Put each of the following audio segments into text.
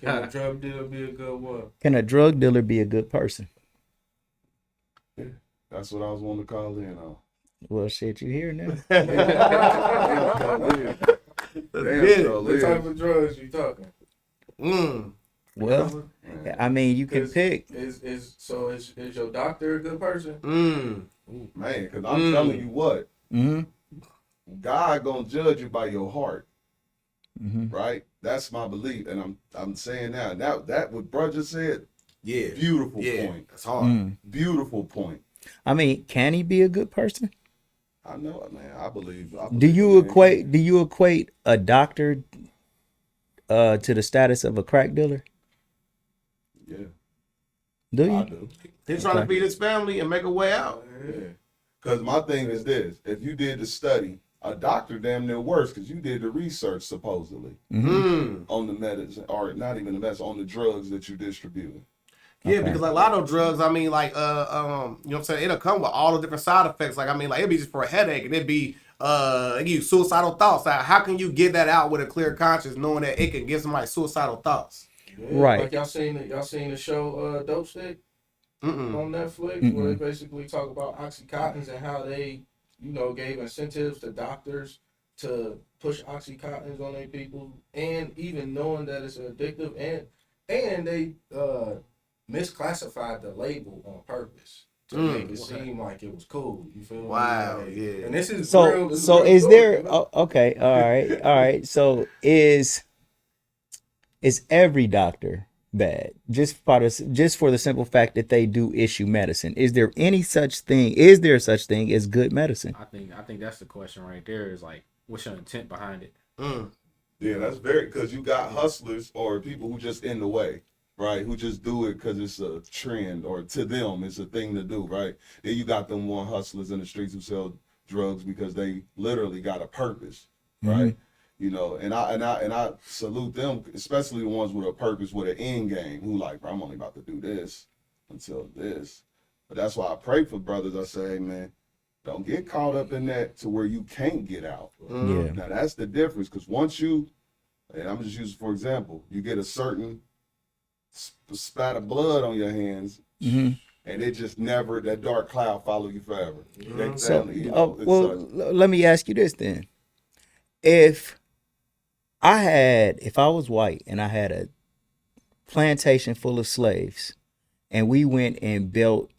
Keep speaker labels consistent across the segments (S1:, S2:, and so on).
S1: Can a drug dealer be a good one?
S2: Can a drug dealer be a good person?
S3: Yeah, that's what I was wanting to call in on.
S2: Well, shit, you hear now?
S1: What type of drugs you talking?
S2: Well, I mean, you can pick.
S1: Is your doctor a good person?
S3: Man, because I'm telling you what,
S2: Mm-hmm.
S3: God gonna judge you by your heart,
S2: Mm-hmm.
S3: right? That's my belief, and I'm saying that. That what brother just said.
S4: Yeah,
S3: Beautiful point.
S4: That's hard.
S3: Beautiful point.
S2: I mean, can he be a good person?
S3: I know it, man. I believe.
S2: Do you equate a doctor to the status of a crack dealer?
S3: Yeah,
S2: Do you?
S3: I do.
S4: He's trying to feed his family and make a way out.
S3: Yeah. Because my thing is this: if you did the study, a doctor damn near worse because you did the research supposedly on the medicine, or not even the medicine, on the drugs that you distributing.
S4: Yeah,
S2: Okay.
S4: because like a lot of those drugs, I mean, like, you know what I'm saying? It'll come with all the different side effects. Like, I mean, like, it'd be just for a headache, and it'd be, it give you suicidal thoughts. Like, how can you get that out with a clear conscience, knowing that it can give somebody suicidal thoughts?
S1: Yeah,
S2: Right.
S1: Like y'all seen the show Dope Stick on Netflix,
S2: Mm-mm.
S1: where they basically talk about Oxycontins and how they, gave incentives to doctors to push Oxycontins on their people, and even knowing that it's addictive, and they misclassified the label on purpose to make it seem like it was cool. You feel me?
S4: Wow,
S1: Like,
S4: yeah.
S1: And this is
S2: So
S1: real. This
S2: so
S1: real
S2: is
S1: story,
S2: there? Okay, all right. So is every doctor bad just for the simple fact that they do issue medicine? Is there any such thing? Is there such thing as good medicine?
S5: I think that's the question right there. Is like, what's your intent behind it?
S3: Yeah, that's very because you got hustlers or people who just in the way, right? Who just do it because it's a trend or to them it's a thing to do, right? Then you got them one hustlers in the streets who sell drugs because they literally got a purpose, right? And I salute them, especially the ones with a purpose, with an end game, who like, bro, I'm only about to do this until this. But that's why I pray for brothers. I say, hey, man, don't get caught up in that to where you can't get out.
S2: Yeah.
S3: Now that's the difference, because once you, and I'm just using for example, you get a certain spat of blood on your hands, and it just never, that dark cloud follow you forever.
S2: So, let me ask you this then: if I was white and I had a plantation full of slaves, and we went and built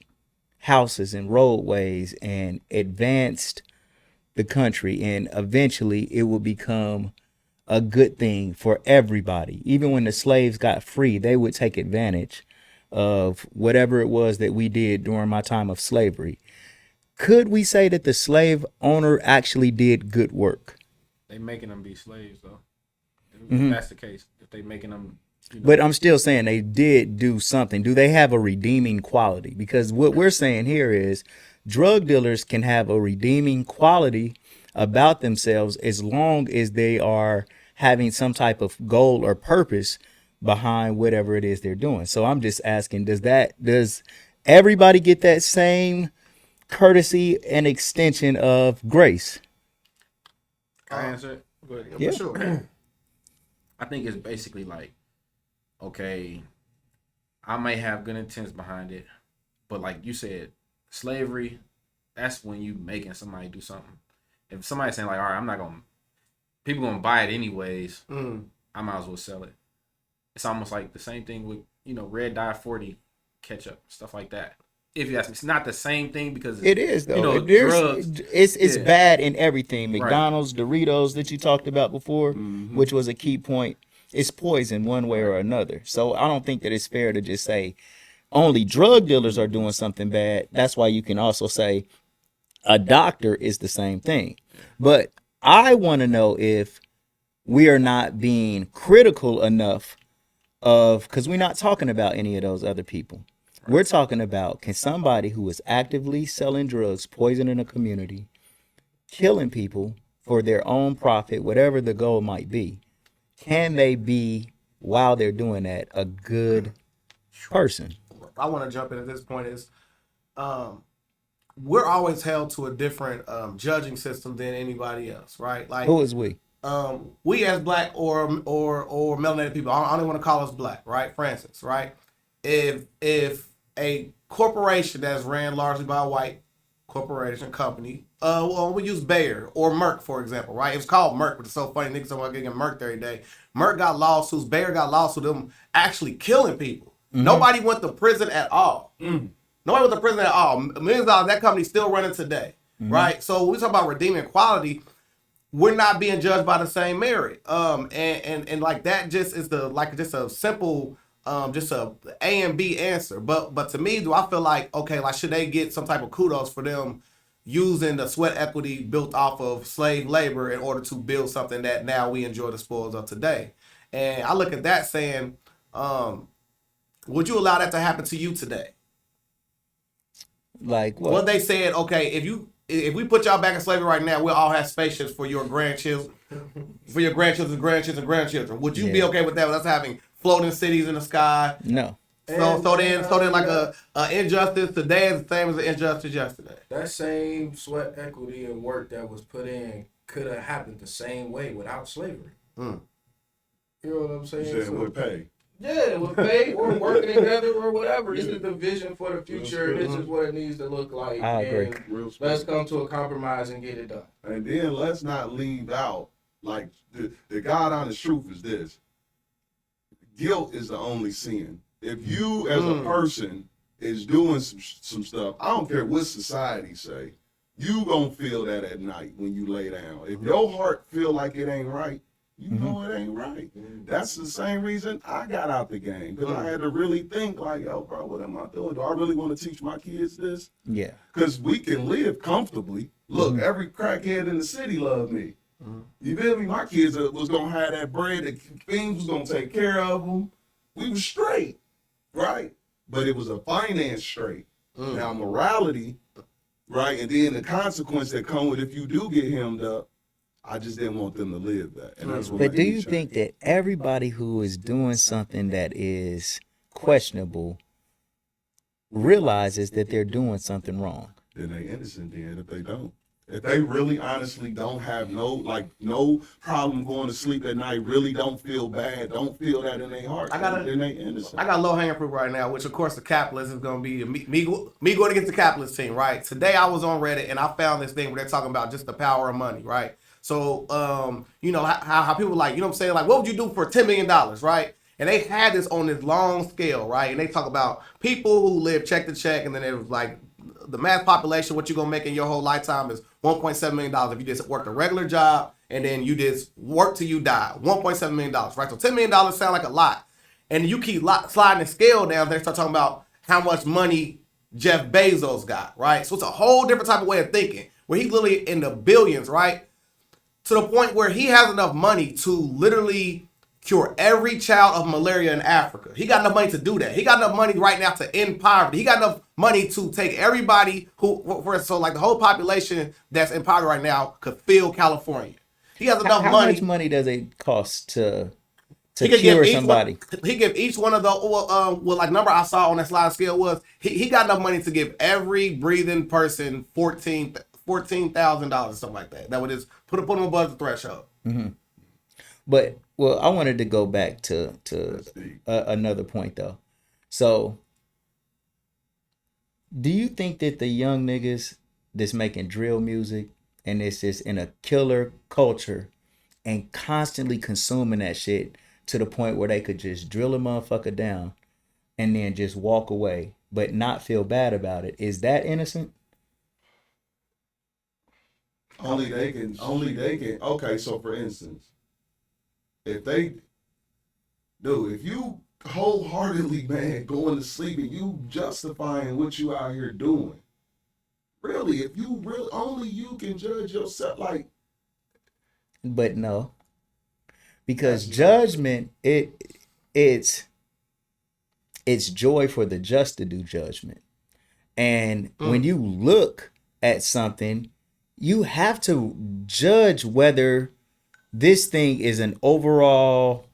S2: houses and roadways and advanced the country, and eventually it would become a good thing for everybody. Even when the slaves got free, they would take advantage of whatever it was that we did during my time of slavery. Could we say that the slave owner actually did good work?
S5: They making them be slaves though. If that's the case, if they making them.
S2: But I'm still saying they did do something. Do they have a redeeming quality? Because what we're saying here is drug dealers can have a redeeming quality about themselves as long as they are having some type of goal or purpose behind whatever it is they're doing. So I'm just asking, does everybody get that same courtesy and extension of grace?
S5: Can I answer it? But
S2: Yeah.
S4: For sure.
S5: I think it's basically like, okay, I may have good intents behind it, but like you said, slavery, that's when you making somebody do something. If somebody's saying like, all right, people gonna buy it anyways, I might as well sell it. It's almost like the same thing with, red dye 40 ketchup, stuff like that. If you ask me, it's not the same thing because
S2: It is though.
S5: Drugs.
S2: It's
S5: Yeah.
S2: bad in everything.
S5: Right.
S2: McDonald's, Doritos that you talked about before, which was a key point. It's poison one way or another. So I don't think that it's fair to just say only drug dealers are doing something bad. That's why you can also say a doctor is the same thing. But I want to know if we are not being critical enough of, because we're not talking about any of those other people. We're talking about, can somebody who is actively selling drugs, poisoning a community, killing people for their own profit, whatever the goal might be, can they be, while they're doing that, a good person?
S4: I want to jump in at this point is, we're always held to a different judging system than anybody else, right? Like,
S2: Who is we?
S4: we as black or melanated people, I don't want to call us black, right? Francis, right? If a corporation that's ran largely by a white corporation company, well, we use Bayer or Merck for example, right? It's called Merck, but it's so funny niggas talking about getting Merck every day. Merck got lawsuits, Bayer got lawsuits, them actually killing people. Nobody went to prison at all. Nobody went to prison at all. Millions of dollars, that company's still running today, right? So when we talk about redeeming equality, we're not being judged by the same merit. And like that just is just a simple just a and B answer. But to me, do I feel like, okay, like should they get some type of kudos for them using the sweat equity built off of slave labor in order to build something that now we enjoy the spoils of today? And I look at that saying, would you allow that to happen to you today?
S2: Like what?
S4: Well, they said, okay, if we put y'all back in slavery right now, we'll all have spaceships for your grandchildren, grandchildren. Would you be okay with that? With us having floating cities in the sky?
S2: No.
S4: So then like a injustice today is the same as an injustice yesterday.
S1: That same sweat equity and work that was put in could have happened the same way without slavery. You know what I'm saying?
S3: You said with pay.
S1: Yeah, with pay or working together or whatever. This is the vision for the future. This is what it needs to look like.
S2: I agree.
S1: And
S3: Real
S1: let's come to a compromise and get it done.
S3: And then let's not leave out, like, the God honest truth is this. Guilt is the only sin. If you, as a person, is doing some stuff, I don't care what society say, you gonna feel that at night when you lay down. If your heart feel like it ain't right, you know it ain't right. That's the same reason I got out the game, because I had to really think like, yo, bro, what am I doing? Do I really want to teach my kids this?
S2: Yeah.
S3: Because we can live comfortably. Look, every crackhead in the city loved me. You feel me? My kids was going to have that bread, the things was going to take care of them. We was straight, right? But it was a finance straight. Now, morality, right? And then the consequence that come with if you do get hemmed up, I just didn't want them to live that. And that's what
S2: But
S3: made
S2: do
S3: me
S2: you
S3: change.
S2: think that everybody who is doing something that is questionable realizes that they're doing something wrong?
S3: Then they innocent then if they don't. If they really honestly don't have no problem going to sleep at night, really don't feel bad, don't feel that in their heart, then they innocent.
S4: I got low hanging fruit right now, which of course the capitalist is going to be me going against the capitalist team, right? Today I was on Reddit and I found this thing where they're talking about just the power of money, right? So, you know, how people like, you know what I'm saying? Like, what would you do for $10 million, right? And they had this on this long scale, right? And they talk about people who live check to check, and then it was like the mass population, what you're going to make in your whole lifetime is $1.7 million if you just worked a regular job and then you just work till you die. $1.7 million, right? So $10 million sound like a lot. And you keep sliding the scale down, they start talking about how much money Jeff Bezos got, right? So it's a whole different type of way of thinking, where he's literally in the billions, right? To the point where he has enough money to literally cure every child of malaria in Africa. He got enough money to do that. He got enough money right now to end poverty. He got enough money to take everybody so like the whole population that's in poverty right now could fill California. He has enough
S2: How
S4: money.
S2: much money does it cost to
S4: He could
S2: cure
S4: give each
S2: somebody?
S4: he give each one of the like number I saw on that slide scale was he got enough money to give every breathing person $14,000 something like that. That would just put them above the threshold.
S2: But well, I wanted to go back to another point though. So, do you think that the young niggas that's making drill music and it's just in a killer culture and constantly consuming that shit to the point where they could just drill a motherfucker down and then just walk away but not feel bad about it, is that innocent?
S3: Only they can. Okay, so for instance, if you wholeheartedly, man, going to sleep and you justifying what you out here doing, really, if you really, only you can judge yourself. Like,
S2: But no, because judgment, it's joy for the just to do judgment. And when you look at something, you have to judge whether this thing is an overall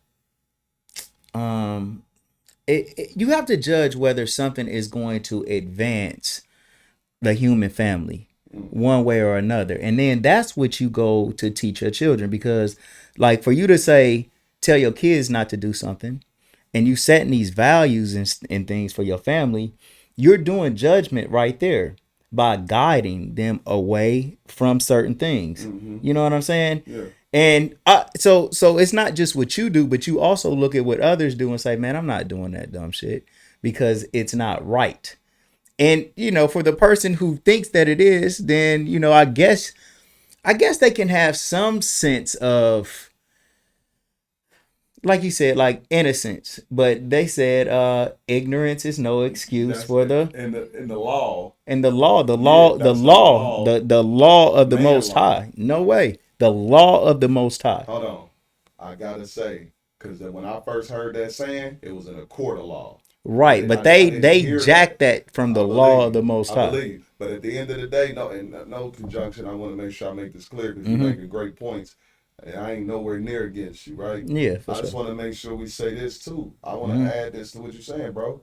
S2: you have to judge whether something is going to advance the human family. one way or another. And then that's what you go to teach your children, because like for you to say, tell your kids not to do something, and you setting these values and things for your family, you're doing judgment right there by guiding them away from certain things. You know what I'm saying?
S3: Yeah.
S2: And so it's not just what you do, but you also look at what others do and say, man, I'm not doing that dumb shit because it's not right. And you know, for the person who thinks that it is, then you know, I guess they can have some sense of, like you said, like innocence. But they said ignorance is no excuse
S3: That's
S2: for the
S3: in the law.
S2: and the law, the
S3: Yeah,
S2: law, the
S3: that's the
S2: law,
S3: law.
S2: the law of the
S3: Man
S2: Most
S3: law.
S2: High. No way, the law of the Most High.
S3: Hold on, I gotta say, because when I first heard that saying, it was in a court of law.
S2: Right, but
S3: I
S2: they
S3: didn't hear
S2: jacked that from the
S3: I
S2: law
S3: believe,
S2: of the Most
S3: I
S2: High.
S3: believe. But at the end of the day, no conjunction. I want to make sure I make this clear because
S2: Mm-hmm.
S3: you're making great points. And I ain't nowhere near against you, right?
S2: Yeah, for
S3: I just
S2: sure.
S3: want to make sure we say this too. I want to
S2: Mm-hmm.
S3: add this to what you're saying, bro.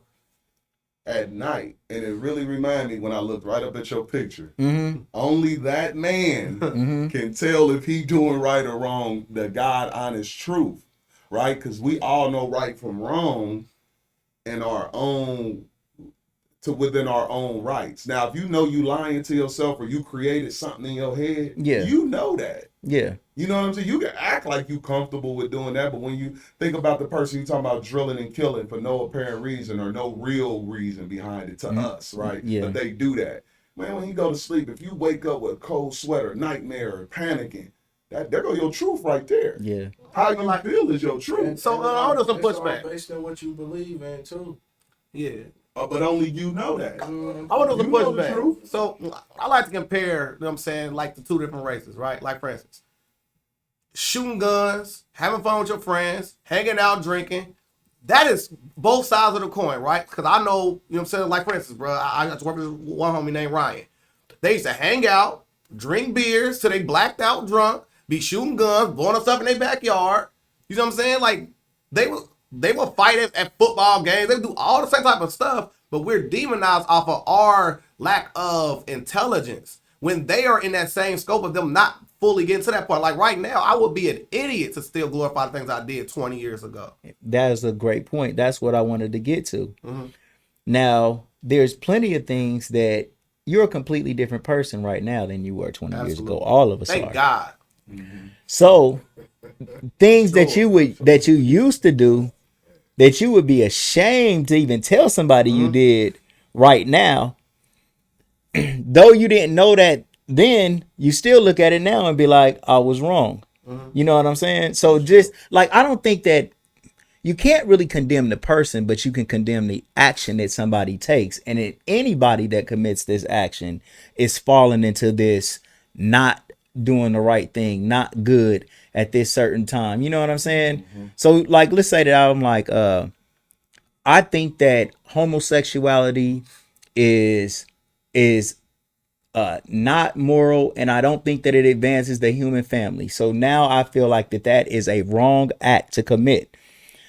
S3: At night, and it really reminded me when I looked right up at your picture.
S2: Mm-hmm.
S3: Only that man
S2: Mm-hmm.
S3: can tell if he doing right or wrong, the God honest truth, right? Because we all know right from wrong in our own, to within our own rights. Now, if you know you lying to yourself or you created something in your head,
S2: Yeah.
S3: you know that.
S2: Yeah.
S3: You know what I'm saying? You can act like you comfortable with doing that, but when you think about the person you talking about drilling and killing for no apparent reason or no real reason behind it to us, right?
S2: Yeah.
S3: But they do that. Man, when you go to sleep, if you wake up with a cold sweater, nightmare, or panicking, there go your truth right there.
S2: Yeah.
S3: How you feel is your truth.
S4: So, I want some
S1: It's all
S4: pushback.
S1: based on what you believe in too.
S4: Yeah.
S3: But only you know that.
S4: I want to
S3: You know the
S4: pushback.
S3: truth.
S4: So I like to compare, you know what I'm saying, like the two different races, right? Like for instance, shooting guns, having fun with your friends, hanging out, drinking. That is both sides of the coin, right? Because I know, you know what I'm saying, like for instance, bro, I got to work with one homie named Ryan. They used to hang out, drink beers till they blacked out drunk, be shooting guns, blowing up stuff in their backyard. You know what I'm saying? Like they will fight at football games. They would do all the same type of stuff, but we're demonized off of our lack of intelligence when they are in that same scope of them not fully getting to that point. Like right now, I would be an idiot to still glorify the things I did 20 years ago.
S2: That is a great point. That's what I wanted to get to.
S4: Mm-hmm.
S2: Now, there's plenty of things that you're a completely different person right now than you were 20 years ago.
S4: Absolutely.
S2: All of us
S4: Thank
S2: are.
S4: God.
S2: So, things that you used to do that you would be ashamed to even tell somebody you did right now, though you didn't know that then, you still look at it now and be like, I was wrong. You know what I'm saying? So just like, I don't think that you can't really condemn the person, but you can condemn the action that somebody takes. And anybody that commits this action is falling into this not doing the right thing, not good at this certain time. You know what I'm saying? So like, let's say that I'm like, I think that homosexuality is not moral, and I don't think that it advances the human family. So now I feel like that is a wrong act to commit.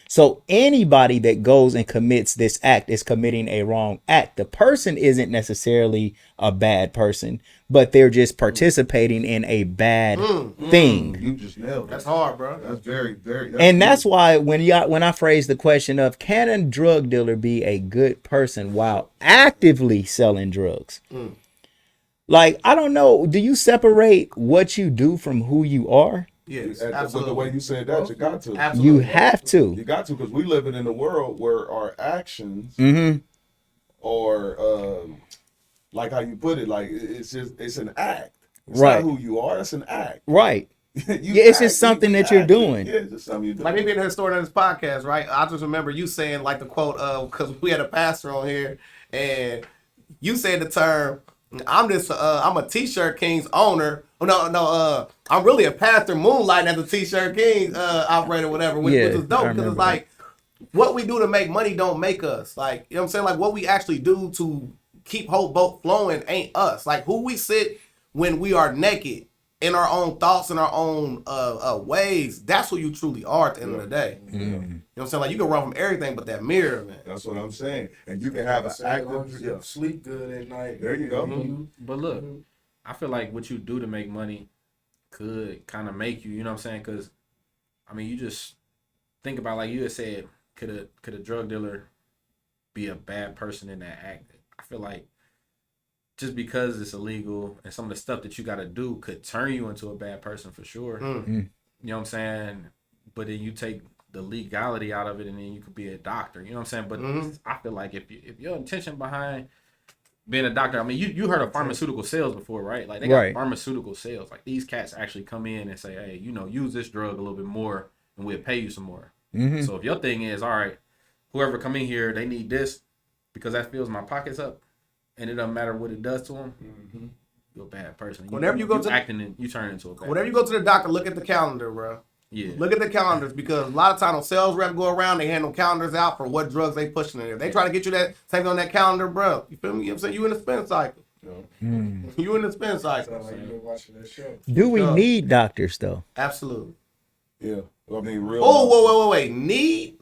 S2: So anybody that goes and commits this act is committing a wrong act. The person isn't necessarily a bad person, but they're just participating in a bad thing.
S3: You just nailed it.
S4: That's hard, bro.
S3: That's very, very.
S2: And that's why when I phrase the question of, can a drug dealer be a good person while actively selling drugs? Like, I don't know. Do you separate what you do from who you are?
S4: Yes,
S3: With the
S4: absolutely.
S3: way you said that, you got to.
S4: Absolutely.
S2: You have to.
S3: You got to, because we living in a world where our actions
S2: Mm-hmm.
S3: or like how you put it, like it's an act. It's
S2: Right.
S3: not who you are. It's an act.
S2: Right.
S3: You
S2: Yeah, it's just
S3: act,
S2: something
S3: you
S2: that you're
S3: acting.
S2: doing.
S3: Yeah, it's just something you do.
S4: Like me being a historian on this podcast, right? I just remember you saying like the quote of, because we had a pastor on here, and you said the term, I'm a T-shirt King's owner. No, I'm really a pastor moonlighting as a T-shirt King operator, whatever, which
S2: Yeah,
S4: is dope
S2: I
S4: because
S2: remember
S4: it's like what we do to make money don't make us. Like, you know what I'm saying? Like what we actually do to keep whole boat flowing ain't us. Like who we sit when we are naked in our own thoughts and our own ways. That's who you truly are at the end of the day. You know what I'm saying? Like you can run from everything but that mirror, man.
S3: That's what I'm saying. And you can have an
S1: As long
S3: active.
S1: as you sleep good at night.
S3: There you go.
S1: Mhm.
S5: But look, I feel like what you do to make money could kind of make you, you know what I'm saying? Because, I mean, you just think about, like you had said, could a drug dealer be a bad person in that act? I feel like just because it's illegal and some of the stuff that you got to do could turn you into a bad person for sure. You know what I'm saying? But then you take the legality out of it, and then you could be a doctor. You know what I'm saying? But I feel like if your intention behind being a doctor, I mean, you heard of pharmaceutical sales before, right? Like they got
S2: Right.
S5: pharmaceutical sales. Like these cats actually come in and say, hey, you know, use this drug a little bit more, and we'll pay you some more. So if your thing is, all right, whoever come in here, they need this because that fills my pockets up, and it doesn't matter what it does to them. You're a bad person.
S4: Whenever you go to
S5: acting, you turn into a bad.
S4: Whenever you go to the doctor, look at the calendar, bro.
S5: Yeah.
S4: Look at the calendars because a lot of times when sales reps go around, they hand them calendars out for what drugs they pushing in there. They try to get you that same on that calendar, bro. You feel me? You know what I'm saying? You in the spin cycle. You in the spin cycle.
S1: Sound like you been watching that show.
S2: Do we need doctors though?
S4: Absolutely.
S3: Yeah, I mean, real.
S4: Oh, wait. Need?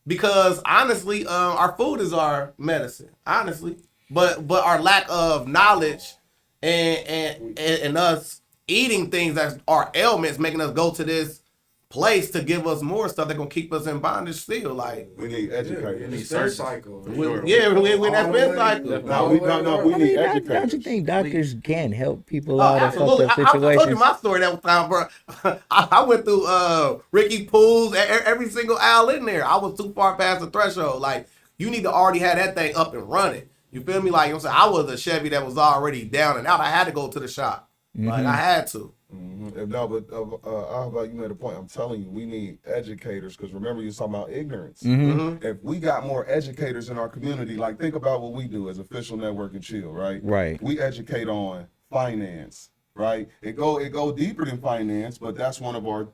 S4: Because honestly, our food is our medicine. Honestly, but our lack of knowledge and us eating things that are ailments, making us go to this place to give us more stuff that's gonna keep us in bondage still. Like,
S3: We need educators.
S1: In the
S5: search
S1: spin cycle.
S5: Sure.
S4: yeah, we in that
S1: All the
S4: spin
S1: way-
S4: cycle.
S3: No, we
S2: I
S3: need
S2: mean, don't
S3: educators.
S2: you think doctors can help people
S4: Oh,
S2: out of
S4: absolutely.
S2: fucked up
S4: I told you
S2: situations?
S4: my story that time, bro. I went through Ricky Pools, every single aisle in there. I was too far past the threshold. Like, you need to already have that thing up and running. You feel me? Like, you know what I'm saying? I was a Chevy that was already down and out. I had to go to the shop. Like, I had to.
S3: No, but how about you made a point? I'm telling you, we need educators because remember you was talking about ignorance. If we got more educators in our community, like think about what we do as Official Network and Chill, right?
S2: Right.
S3: We educate on finance, right? It go deeper than finance, but that's one of our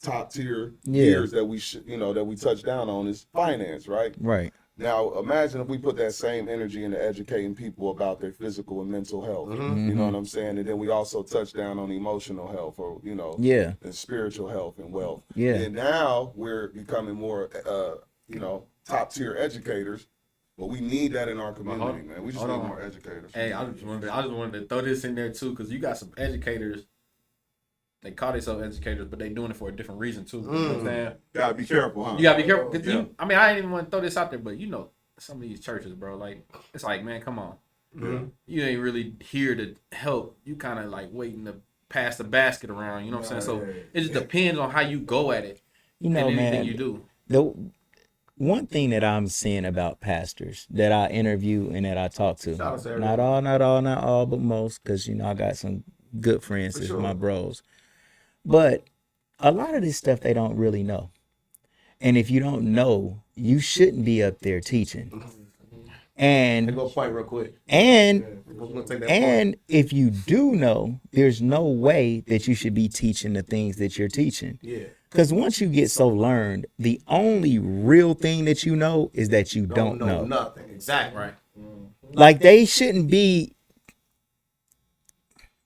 S3: top tier years that we should, that we touch down on is finance, right?
S2: Right.
S3: Now, imagine if we put that same energy into educating people about their physical and mental health. You know what I'm saying? And then we also touch down on emotional health or,
S2: Yeah.
S3: and spiritual health and wealth.
S2: Yeah.
S3: And now we're becoming more, top tier educators. But we need that in our community, man. We just need more educators.
S5: Hey, I just wanted to throw this in there too, because you got some educators. They call themselves educaters, but they doing it for a different reason too. You know what I'm saying?
S3: Gotta be careful, huh?
S5: You gotta be careful. 'Cause
S3: Yeah.
S5: I ain't even want to throw this out there, but some of these churches, bro, like it's like, man, come on. You ain't really here to help. You kind of like waiting to pass the basket around. You know what I'm saying? So it just depends on how you go at it.
S2: You know,
S5: and anything
S2: man,
S5: you do.
S2: the one thing that I'm seeing about pastors that I interview and that I talk to,
S4: Shout out to
S2: not all, but most, because I got some good friends as my bros. But a lot of this stuff they don't really know. And if you don't know, you shouldn't be up there teaching. And
S4: Go point real quick.
S2: and
S4: We're gonna take that
S2: and if you do know, there's no way that you should be teaching the things that you're teaching.
S4: Yeah.
S2: Because once you get so learned, the only real thing that you know is that you don't know.
S4: nothing. Exactly.
S5: Right.
S2: Like they shouldn't be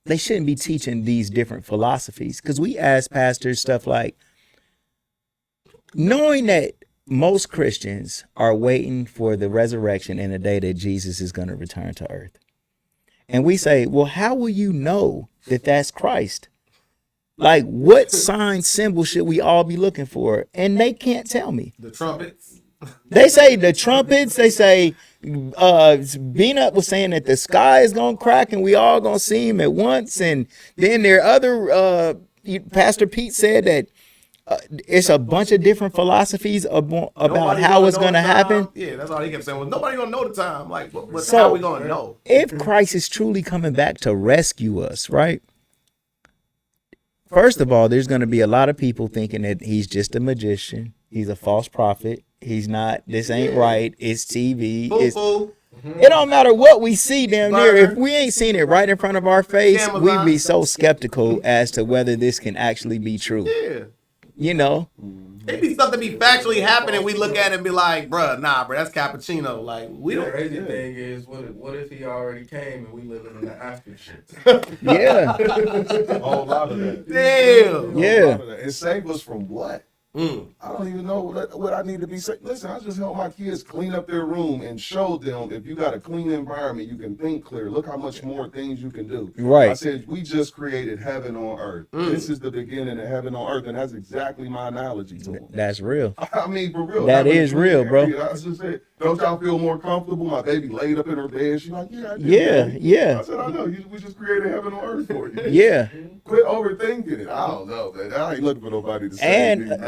S2: teaching these different philosophies. Because we ask pastors stuff like, knowing that most Christians are waiting for the resurrection and the day that Jesus is going to return to earth. And we say, well, how will you know that that's Christ? Like, what sign, symbol should we all be looking for? And they can't tell me.
S4: The trumpets.
S2: They say the trumpets. They say Beanut was saying that the sky is going to crack and we all going to see him at once. And then there are other, Pastor Pete said that it's a bunch of different philosophies about
S4: Nobody
S2: how
S4: gonna
S2: it's
S4: know
S2: going to
S4: the time.
S2: happen.
S4: Yeah, that's all he kept saying. Was nobody gonna know the time? Like, but
S2: So-
S4: how we gonna know?
S2: If Christ is truly coming back to rescue us, right? First of all, there's going to be a lot of people thinking that he's just a magician. He's a false prophet. He's not. This ain't right. It's TV.
S4: Boo
S2: It's,
S4: boo.
S2: it don't matter what we see down there. If
S4: Burner.
S2: we ain't seen it right in front of our face,
S4: Cameras
S2: we'd
S4: on.
S2: be so skeptical as to whether this can actually be true.
S4: Yeah.
S2: You know?
S4: It be something be factually happening. We look at it and be like, bruh, nah, bruh, that's cappuccino. Like, we
S1: The
S4: don't.
S1: crazy thing is, what if he already came and we living in the after shit?
S2: Yeah.
S3: A whole lot of that.
S4: Damn.
S3: A whole
S2: Yeah.
S3: lot of that. It saved us from what? I don't even know what I need to be saying. Listen, I just help my kids clean up their room and show them if you got a clean environment, you can think clear. Look how much more things you can do.
S2: Right.
S3: I said, we just created heaven on earth. This is the beginning of heaven on earth, and that's exactly my analogy to them.
S2: That's real.
S3: I mean, for real.
S2: That
S3: having
S2: is
S3: a clean
S2: real, bro.
S3: area. I just said, don't y'all feel more comfortable? My baby laid up in her bed. She's like, yeah, I did,
S2: Yeah,
S3: baby.
S2: yeah.
S3: I said, I know. We just created heaven on earth for you.
S2: Yeah.
S3: Quit overthinking it. I don't know, man. I ain't looking for nobody to say
S2: And
S3: anything.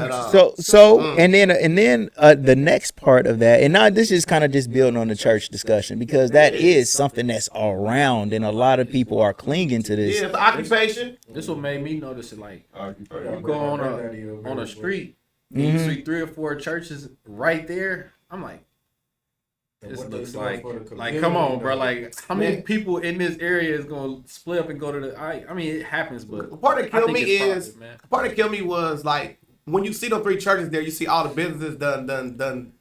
S2: and then the next part of that, and now this is kind of just building on the church discussion because that is something that's around, and a lot of people are clinging to this.
S4: Yeah, it's the occupation.
S5: This what made me notice it. Like
S3: Occupation.
S5: you go on a street, and you see 3 or 4 churches right there. I'm like, this
S1: what they
S5: looks
S1: doing
S5: like
S1: for the
S5: like come on, bro.
S1: community,
S5: Like how many people in this area is gonna split up and go to the? I mean, it happens, but
S4: The part that
S5: I
S4: killed
S5: think
S4: me
S5: it's
S4: is
S5: profit, man.
S4: the part that killed me was like when you see the 3 churches there, you see all the businesses done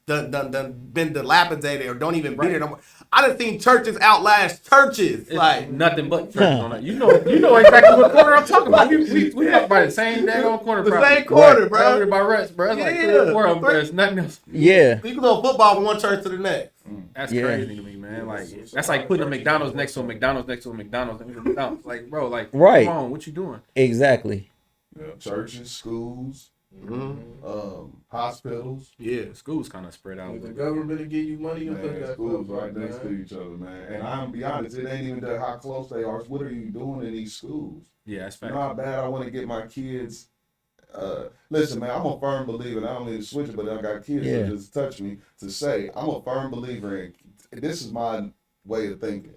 S4: been dilapidated or don't even be there no more. I done seen churches outlast churches.
S5: It's
S4: Like
S5: nothing but churches on that. You know exactly what corner I'm talking about. We talk about the same daggone corner.
S4: the
S5: probably.
S4: same corner,
S5: Right
S4: bro.
S5: about rest, bro. It's like 3
S4: Yeah.
S5: or 4 of them, bro. It's nothing else.
S2: Yeah.
S4: You can go football from one church to the next.
S5: That's
S2: Yeah.
S5: crazy to me, man. Like that's like putting a McDonald's next to a McDonald's next to a McDonald's next to a McDonald's. Like, bro, like
S2: Right.
S5: come on, what you doing?
S2: Exactly.
S3: Yeah, churches, schools, hospitals.
S4: Yeah.
S5: School's kind of spread out.
S1: If the government will give you money, you put
S3: Man,
S1: that
S3: schools
S1: stuff
S3: right
S1: up,
S3: next to
S1: man.
S3: each other, man. And I'm gonna be honest, it ain't even that how close they are. It's what are you doing in these schools?
S5: Yeah, that's
S3: You
S5: fact.
S3: know how bad I want to get my kids. Listen, man, I'm a firm believer, and I don't need to switch it, but I got kids
S2: Yeah.
S3: that just touch me to say I'm a firm believer in. This is my way of thinking,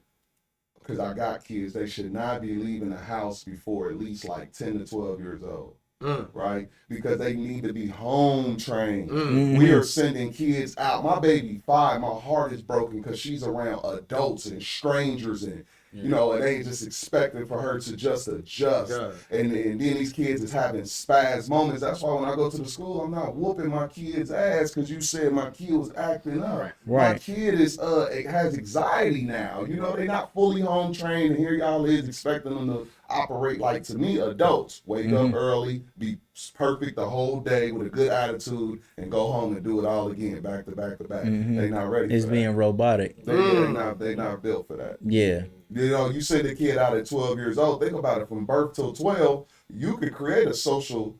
S3: because I got kids. They should not be leaving the house before at least like 10 to 12 years old. Right? Because they need to be home trained. We are sending kids out. My baby 5, my heart is broken because she's around adults and strangers and you know, and they just expecting for her to just adjust. And then these kids is having spaz moments. That's why when I go to the school, I'm not whooping my kid's ass because you said my kid was acting up.
S5: Right.
S3: My
S2: Right.
S3: kid is has anxiety now. You know, they're not fully home trained, and here y'all is expecting them to operate like, to me, adults. Wake up early, be perfect the whole day with a good attitude, and go home and do it all again, back to back to back. They not ready
S2: It's
S3: for
S2: being robotic.
S3: that. They not built for that.
S2: Yeah.
S3: You know, you send a kid out at 12 years old, think about it, from birth till 12, you could create a social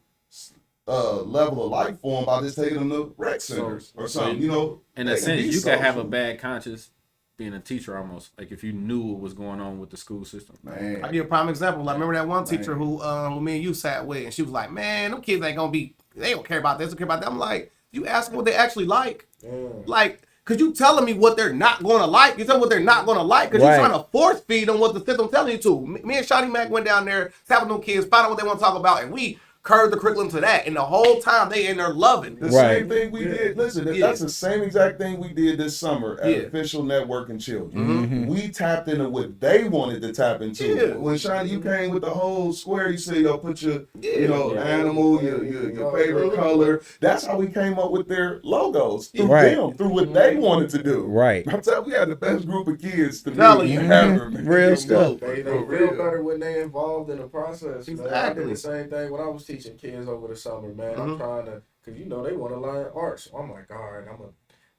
S3: level of life for them by just taking them to rec centers or something, you know.
S5: In
S3: They
S5: a
S3: can
S5: sense,
S3: be
S5: you can have a
S3: social.
S5: bad conscience being a teacher almost. Like if you knew what was going on with the school system.
S3: Man.
S4: I'll give you a prime example. Like, remember that one teacher who me and you sat with, and she was like, man, them kids ain't gonna be, they don't care about this, they don't care about that. I'm like, you ask them what they actually like. Like, cause you telling me what they're not gonna like. You tell them what they're not gonna like, cause
S2: Right.
S4: you're trying to force feed them what the system's telling you to. Me and Shotty Mac went down there, sat with them kids, found out what they want to talk about, and we curved the curriculum to that. And the whole time they in there loving.
S3: The
S2: Right.
S3: same thing we did. Listen,
S4: Yeah.
S3: that's the same exact thing we did this summer at
S4: Yeah.
S3: Official Networking Children. We tapped into what they wanted to tap into.
S4: Yeah.
S3: When Shiny, you came with the whole square, you said, yo, put your you know, animal, your favorite color. That's how we came up with their logos. Through
S2: Right.
S3: them, through what they wanted to do.
S2: Right.
S3: I'm telling you, we had the best group of kids to
S4: Telling
S3: meet
S4: you.
S3: ever, man.
S2: Real stuff.
S1: They
S3: For
S1: feel
S3: real.
S1: better when they involved in the process. Man. I
S4: Exactly.
S1: did the same thing when I was teaching kids over the summer, man. I'm trying to, cause you know they want to learn art, so I'm like, all right, I'm gonna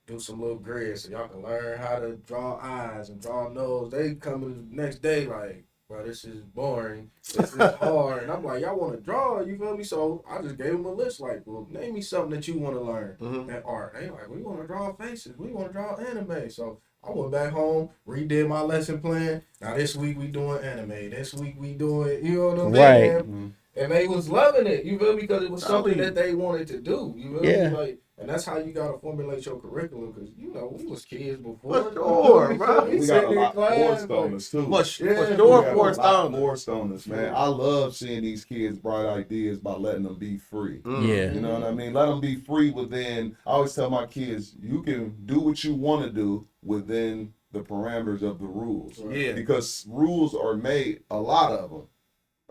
S1: do some little grids so y'all can learn how to draw eyes and draw nose. They come in the next day like, bro, this is boring. This is hard. And I'm like, y'all want to draw? You feel me? So I just gave them a list like, well, name me something that you want to learn in art. They like, we want to draw faces. We want to draw anime. So I went back home, redid my lesson plan. Now this week we doing anime. This week we doing, you know what I'm saying?
S2: Right.
S1: And they was loving it, you feel me? Because it was something
S4: Lovely.
S1: that they wanted to do, you feel
S2: Yeah.
S1: me? Like, and that's how you gotta formulate your curriculum. Because you know we was kids before.
S4: For sure, bro.
S3: We got a lot more stoners too.
S4: For sure,
S1: Yeah,
S4: for
S3: We
S4: sure,
S3: got
S4: for
S3: a lot
S4: stoners.
S3: more stoners, man. I love seeing these kids' bright ideas by letting them be free.
S2: Yeah.
S3: You know what I mean? Let them be free within. I always tell my kids, you can do what you want to do within the parameters of the rules.
S4: Yeah.
S3: Because rules are made, a lot of them.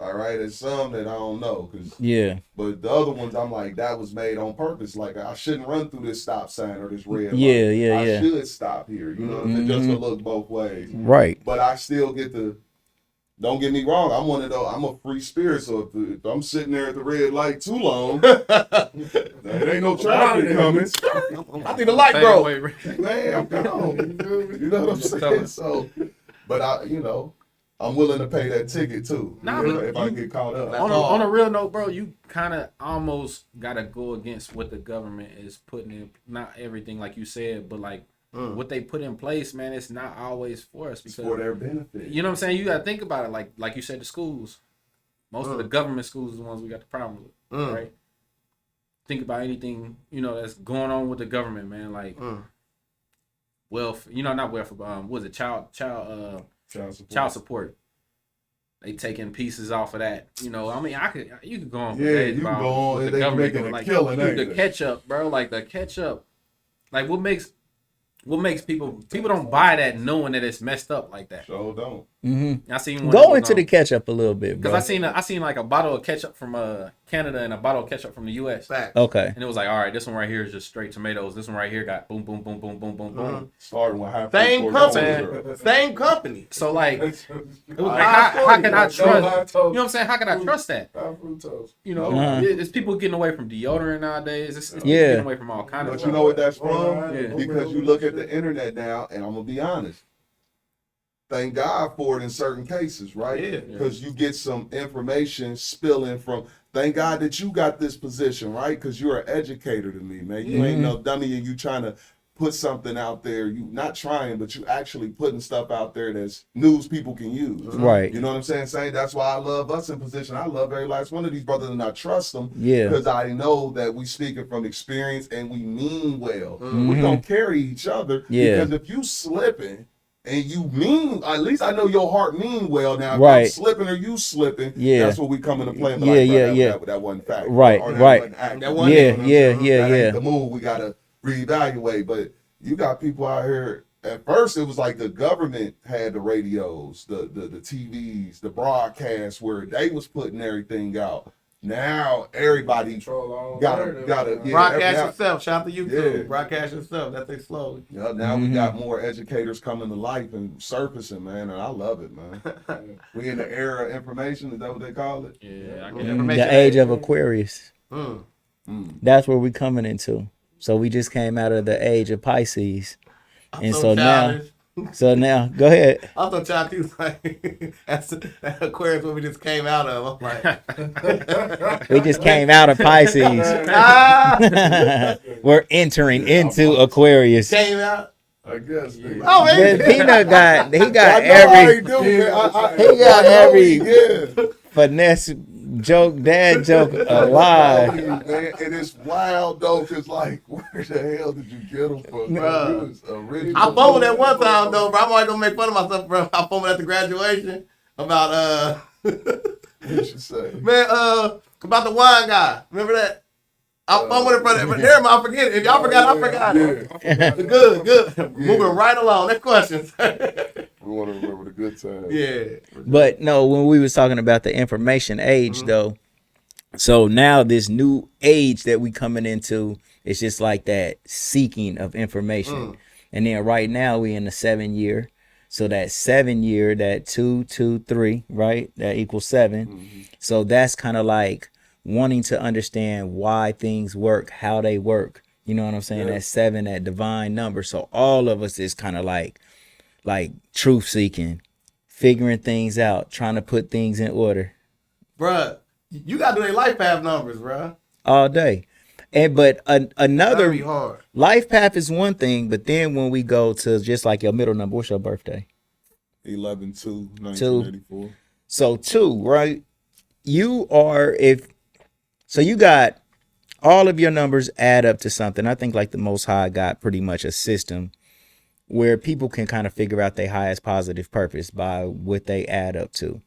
S3: All right, and some that I don't know,
S2: Yeah.
S3: but the other ones I'm like, that was made on purpose. Like I shouldn't run through this stop sign or this red light.
S2: Yeah, yeah,
S3: I
S2: yeah.
S3: should stop here. You know, just to look both ways.
S2: Right.
S3: But I still get to Don't get me wrong. I'm one of those. I'm a free spirit. So if I'm sitting there at the red light too long, there ain't no traffic coming.
S4: I think the light broke.
S3: Man, I'm gone. You know what I'm saying? So, but I'm willing to pay that ticket too.
S5: Nah,
S3: if I get caught up.
S5: On a real note, bro, you kind of almost gotta go against what the government is putting in. Not everything, like you said, but like what they put in place, man. It's not always for us
S3: It's
S5: because
S3: for their benefit.
S5: you know what I'm saying. You gotta think about it, like you said, the schools. Most of the government schools are the ones we got the problem with, right? Think about anything that's going on with the government, man. Like welfare, not welfare, but what is it, child support. They taking pieces off of that. You mean, you could go on for days
S3: you
S5: about
S3: go on.
S5: what
S3: And
S5: the
S3: they
S5: government
S3: making
S5: doing.
S3: a
S5: Like,
S3: killing.
S5: dude,
S3: ain't
S5: the
S3: they?
S5: ketchup, bro. Like the ketchup. Like what makes people don't buy that knowing that it's messed up like that.
S3: Sure don't.
S2: Mm-hmm.
S5: I seen one
S2: Go into the ketchup a little bit, bro.
S5: because I seen like a bottle of ketchup from Canada and a bottle of ketchup from the U.S.
S4: Fact.
S2: Okay.
S5: And it was like, all right, this one right here is just straight tomatoes. This one right here got boom, boom, boom, boom, boom, boom, boom.
S3: Starting with high
S4: Same
S3: fructose
S4: company.
S3: corn syrup.
S4: Same company.
S5: So like, it was like
S4: High
S5: how can I
S4: fructose.
S5: trust? You know
S1: Lactose.
S5: what I'm saying? How can I trust that?
S1: High fructose.
S5: It's people getting away from deodorant nowadays. It's people
S2: Yeah.
S5: getting away from all kinds of
S3: But
S5: stuff.
S3: you know what that's from?
S5: Yeah.
S3: Because you look at the internet now, and I'm gonna be honest. Thank God for it in certain cases, right?
S4: Yeah.
S3: Because you get some information spilling from. Thank God that you got this position, right? Because you're an educator to me, man. You ain't no dummy, and you trying to put something out there. You not trying, but you actually putting stuff out there that's news people can use.
S2: Right.
S3: You know what I'm saying? That's why I love us in position. I love every last one of these brothers, and I trust them.
S2: Yeah.
S3: Because I know that we speaking from experience and we mean well. We don't carry each other.
S2: Yeah.
S3: Because if you slipping and you mean, at least I know your heart mean well now. If
S2: Right.
S3: I'm slipping or you slipping,
S2: Yeah.
S3: that's what we come into play.
S2: Yeah.
S3: That wasn't fact.
S2: Right,
S3: Or that
S2: right.
S3: wasn't accurate.
S4: That wasn't
S2: Yeah,
S3: You know what I'm
S2: yeah,
S3: saying?
S2: yeah,
S3: That ain't
S2: yeah.
S3: the move. We gotta reevaluate. But you got people out here. At first, it was like the government had the radios, the TVs, the broadcasts where they was putting everything out. Now everybody
S1: Control all
S3: got
S1: narrative.
S3: a yeah,
S4: Broadcast
S3: now-
S4: yourself. Shout out to YouTube.
S3: Yeah.
S4: Broadcast yourself. That's their slogan.
S3: Yeah, now we got more educators coming to life and surfacing, man, and I love it, man. We in the era of information, is that what they call it?
S5: Yeah, I get it.
S4: Information
S2: The age of Aquarius.
S4: Mm.
S2: That's where we coming into. So we just came out of the age of Pisces. And so
S4: childish.
S2: go ahead.
S4: I'm so childish. Like, that's that Aquarius what we just came out of. I'm like,
S2: We just came out of Pisces.
S4: ah,
S2: We're entering into Aquarius.
S4: came out.
S3: I guess. nigga.
S4: Oh,
S2: But
S4: man.
S2: Peanut got he
S3: I
S2: got
S3: know how he
S2: every
S3: do, man.
S2: he got
S3: I know
S2: every-
S3: yeah.
S2: finesse joke, dad joke alive.
S3: Man, and it's wild though, cause like, where the hell did you get them from?
S4: Bruh.
S3: It was original.
S4: I fumbled that one time though, bro. I'm always gonna make fun of myself, bro. I fumbled at the graduation about
S3: What you say?
S4: man, about the wine guy. Remember that? I fumbled in front of it. Never mind, I forget it. If y'all forgot, I forgot it.
S3: Yeah.
S4: Good. Moving right along. Next questions.
S3: We want to remember the good times.
S4: Yeah.
S2: But no, when we was talking about the information age though, so now this new age that we coming into, it's just like that seeking of information. And then right now we in the 7 year. So that 7 year, that 2, 2, 3, right? That equals 7. So that's kind of like wanting to understand why things work, how they work. You know what I'm saying?
S3: Yeah.
S2: That 7, that divine number. So all of us is kind of like truth seeking, figuring things out, trying to put things in order
S4: Bruh, you gotta do their life path numbers, bruh.
S2: all day. And but
S4: That'd
S2: another
S4: be hard.
S2: life path is one thing, but then when we go to just like your middle number, what's your birthday?
S3: 11/2/1984.
S2: So 2, right? You are you got all of your numbers add up to something. I think like the Most High got pretty much a system where people can kind of figure out their highest positive purpose by what they add up to.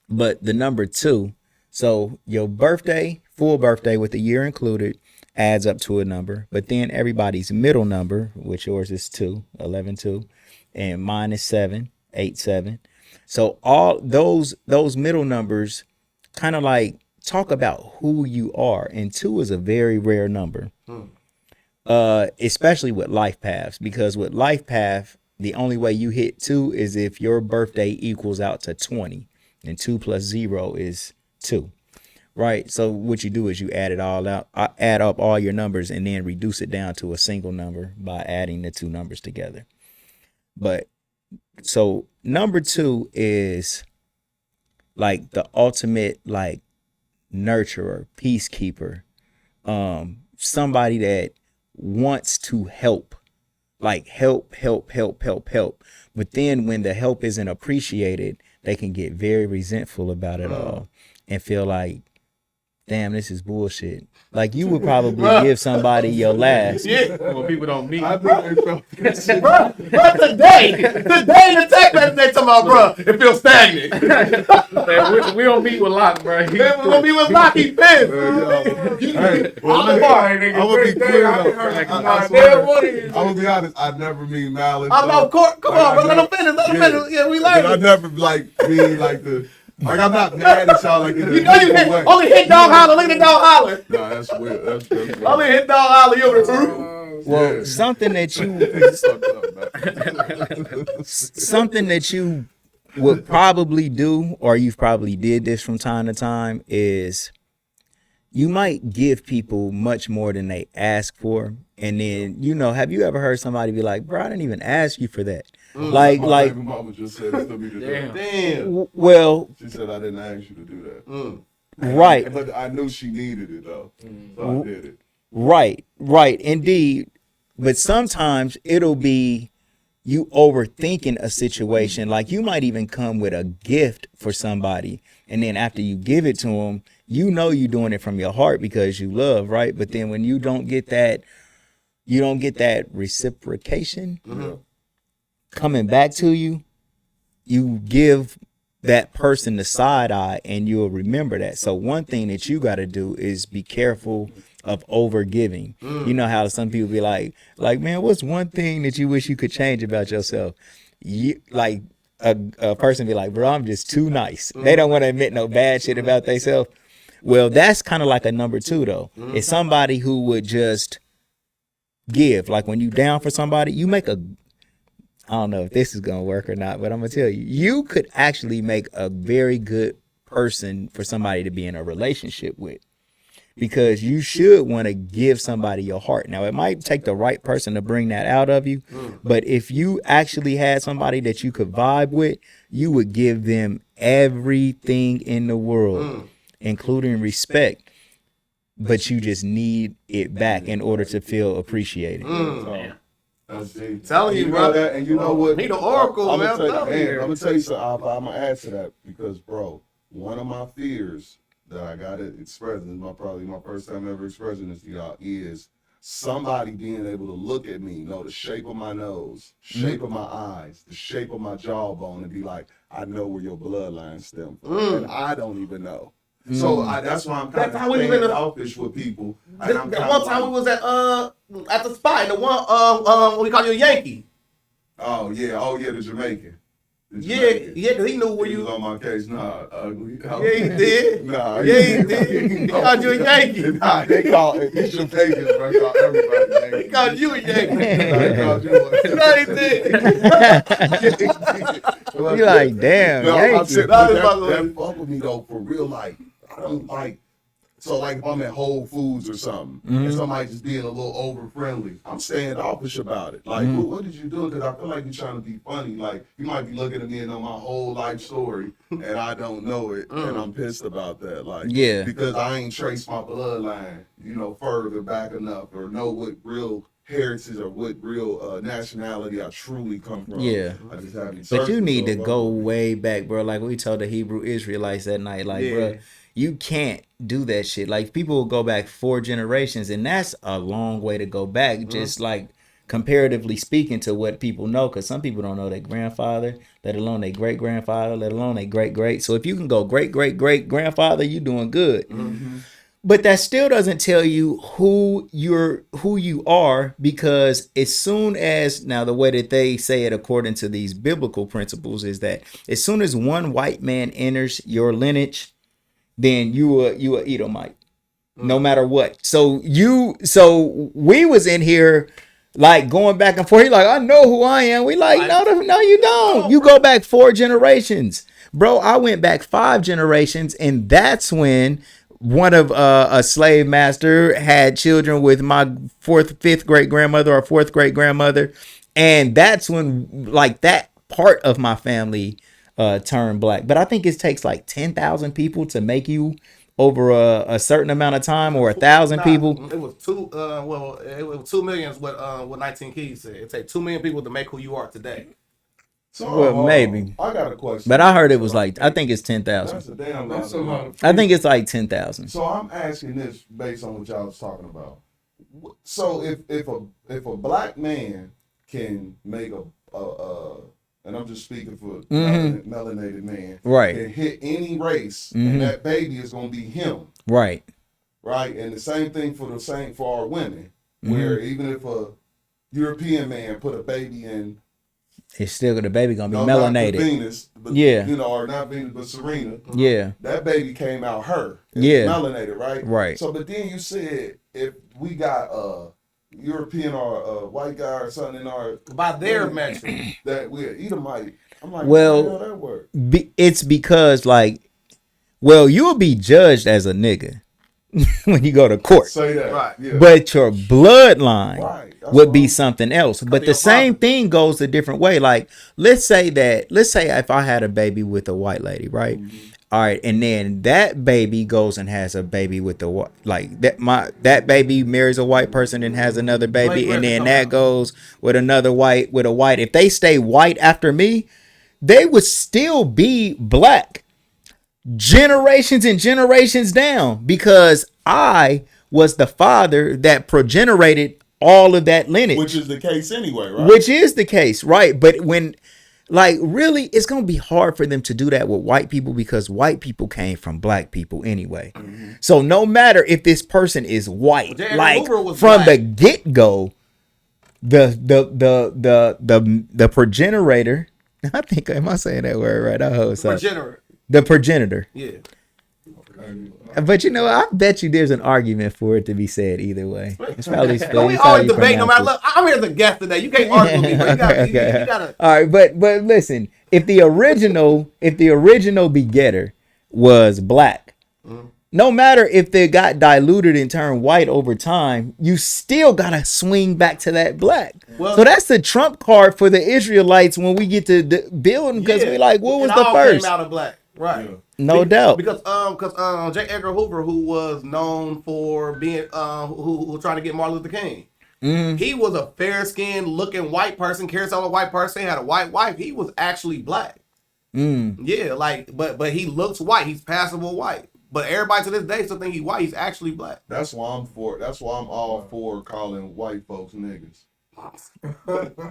S2: But the number 2, so your birthday, full birthday with the year included, adds up to a number. But then everybody's middle number, which yours is 2, 11/2, and mine is 7, 8/7. So all those middle numbers kind of like talk about who you are, and 2 is a very rare number. Especially with life paths, because with life path, the only way you hit 2 is if your birthday equals out to 20. and 2 plus 0 is 2. Right. So what you do is you add it all out, add up all your numbers, and then reduce it down to a single number by adding the two numbers together. But so number 2 is like the ultimate like nurturer, peacekeeper, somebody that wants to help, like help. But then when the help isn't appreciated, they can get very resentful about it all and feel like, damn, this is bullshit. Like you would probably give somebody your last.
S4: Yeah.
S5: When people don't meet.
S3: I think they felt that shit.
S4: Bro, today in the text message they talking about, bro, it feels stagnant.
S5: Man, we don't meet with Locke, bro.
S4: We're gonna be with Locky Fizz.
S3: Hey, well,
S4: I'm
S3: look,
S4: the bar.
S3: I'm gonna be clear though. I swear, I'm gonna be honest. I never mean malice.
S4: I'm
S3: though.
S4: of course. Come on, bro. Let them finish. Yeah, we
S3: But I
S4: learned.
S3: never like being like the. Like I'm not mad at y'all like in a
S4: You know you
S3: way.
S4: only hit dog holler. Look at the dog holler.
S3: Nah, that's weird. That's weird.
S4: Only hit dog holler. You over the roof.
S2: Well,
S3: Yeah.
S2: something that you
S3: It's fucked up, man.
S2: something that you would probably do, or you've probably did this from time to time, is you might give people much more than they ask for. And then, have you ever heard somebody be like, bro, I didn't even ask you for that?
S3: My baby mama just said it to me today.
S5: Damn.
S4: Damn.
S2: Well,
S3: She said I didn't ask you to do that.
S2: right,
S3: But I knew she needed it though, so I did it.
S2: right, indeed. But sometimes it'll be you overthinking a situation. Like you might even come with a gift for somebody, and then after you give it to them, you're doing it from your heart because you love, right? But then when you don't get that reciprocation coming back to you, you give that person the side eye and you'll remember that. So one thing that you got to do is be careful of over giving. You know how some people be like, man, what's one thing that you wish you could change about yourself? Like a person be like, bro, I'm just too nice. They don't want to admit no bad shit about themselves. Well, that's kind of like a number 2 though. It's somebody who would just give. Like when you down for somebody, you make I don't know if this is gonna work or not, but I'm gonna tell you, you could actually make a very good person for somebody to be in a relationship with, because you should want to give somebody your heart. Now it might take the right person to bring that out of you, but if you actually had somebody that you could vibe with, you would give them everything in the world, including respect, but you just need it back in order to feel appreciated.
S3: So, that's deep.
S4: Telling you,
S3: know
S4: bro.
S3: that, and you know what?
S4: He the oracle,
S3: I'm
S4: man.
S3: gonna
S4: I'm telling you.
S3: tell you something. I'm gonna add to that because, bro, one of my fears that I gotta express, and probably my first time ever expressing this to y'all, is somebody being able to look at me, know the shape of my nose, shape of my eyes, the shape of my jawbone, and be like, I know where your bloodline stems from, and I don't even know. So that's why I'm kind
S4: That's how we
S3: of
S4: was in the-
S3: selfish with people. And
S4: That
S3: I'm kinda
S4: one time we
S3: like,
S4: was at the spot, and the one we call you a Yankee.
S3: oh yeah, the Jamaican. The
S4: Yeah,
S3: Jamaican.
S4: yeah, 'cause he knew where
S3: He
S4: you.
S3: was on my case. Nah, ugly.
S4: Yeah, he did.
S3: Nah,
S4: Yeah, he did. He called you a Yankee.
S3: Nah, they call it. These Jamaicans, bro. Call everybody Yankee.
S4: He called you a Yankee.
S3: They called you a-
S4: No, he did.
S2: You like, damn,
S3: No,
S2: Yankee.
S3: I'm saying,
S4: That is
S3: that,
S4: my-
S3: that fuck with me though, for real. Like, I don't like. So like, if I'm at Whole Foods or something, and somebody just being a little over friendly, I'm standoffish about it. Like, what did you do? Because I feel like you're trying to be funny. Like, you might be looking at me and know my whole life story, and I don't know it, and I'm pissed about that. Like,
S2: Yeah.
S3: because I ain't traced my bloodline, further back enough, or know what real heritage or what real nationality I truly come from.
S2: Yeah.
S3: I just haven't.
S2: But you
S3: searched
S2: need to
S3: it, so
S2: go way back, bro. Like we told the Hebrew Israelites that night, like,
S4: Yeah.
S2: bro, you can't do that shit. Like people will go back 4 generations, and that's a long way to go back. Just like comparatively speaking to what people know, because some people don't know their grandfather, let alone their great grandfather, let alone their great great. So if you can go great great great grandfather, you doing good. But that still doesn't tell you who you are, because as soon as, now the way that they say it according to these biblical principles is that as soon as one white man enters your lineage, then you are Edomite, no matter what. So we was in here like going back and forth. He like, I know who I am. We like, no, you don't. You go back 4 generations. Bro, I went back 5 generations, and that's when one of a slave master had children with my 5th great grandmother or 4th great grandmother, and that's when like that part of my family turned black. But I think it takes like 10,000 people to make you over a certain amount of time, or 1,000 people.
S4: It was two. Well, it was 2 million. Is what 19 Keys said. It takes 2 million people to make who you are today.
S3: So,
S2: Well, maybe.
S3: I got a question.
S2: But I heard it was like, I think it's 10,000.
S3: That's a damn lot.
S1: That's a lot of
S2: I think it's like 10,000.
S3: So I'm asking this based on what y'all was talking about. So if a black man can make and I'm just speaking for melanated man,
S2: Right.
S3: can hit any race, and that baby is gonna be him,
S2: Right.
S3: right? And the same thing for our women, where even if a European man put a baby in,
S2: It's still the baby gonna be
S3: no, not
S2: melanated.
S3: Venus, but,
S2: Yeah.
S3: you know, or not Venus, but Serena.
S2: Yeah.
S3: That baby came out her. It's
S2: Yeah.
S3: melanated, right?
S2: Right.
S3: So, but then you said if we got a European or a white guy or something in our
S4: By their metric.
S3: that we're Edomite, I'm like,
S2: Well,
S3: how the hell that work?
S2: It's because like, well, you'll be judged as a nigga when you go to court,
S3: Say that,
S4: Right.
S3: Yeah.
S2: but your bloodline
S3: Right. That's
S2: would
S3: what
S2: be
S3: I'm-
S2: something else. But
S4: of
S2: the
S4: your
S2: same
S4: father.
S2: thing goes a different way. Like, let's say if I had a baby with a white lady, right? All right, and then that baby goes and has a baby with the that baby marries a white person and has another baby,
S4: Blake
S2: and then
S4: Griffin
S2: that goes with another white with a white. If they stay white after me, they would still be black generations and generations down, because I was the father that progenerated all of that lineage,
S3: Which is the case anyway, right?
S2: which is the case, right? But when, like, really, it's gonna be hard for them to do that with white people, because white people came from black people anyway. So no matter if this person is white,
S4: J. Edgar
S2: like
S4: Hoover was
S2: from
S4: black.
S2: the get go, the progenitor. I think, am I saying that word right? I hope so.
S4: Progenitor.
S2: The progenitor.
S4: Yeah.
S2: But you know, I bet you there's an argument for it to be said either way. It's probably
S4: Don't we
S2: it's how
S4: always
S2: you
S4: debate no
S2: pronounce
S4: matter.
S2: it.
S4: Look, I'm here as a guest today. You can't argue with me. But you gotta,
S2: Okay.
S4: you gotta.
S2: All right, but listen, if the original begetter was black, no matter if they got diluted and turned white over time, you still gotta swing back to that black.
S4: Well-
S2: So that's the trump card for the Israelites when we get to build them, because
S4: Yeah.
S2: we like, what was
S4: It
S2: the
S4: all
S2: first?
S4: Came out of black, right?
S3: Yeah.
S2: No doubt.
S4: Because J. Edgar Hoover, who was known for being who trying to get Martin Luther King, he was a fair skinned looking white person, carries on a white person, had a white wife. He was actually black. Yeah, like but he looks white. He's passable white. But everybody to this day still think he's white. He's actually black.
S3: That's why I'm all for calling white folks niggas.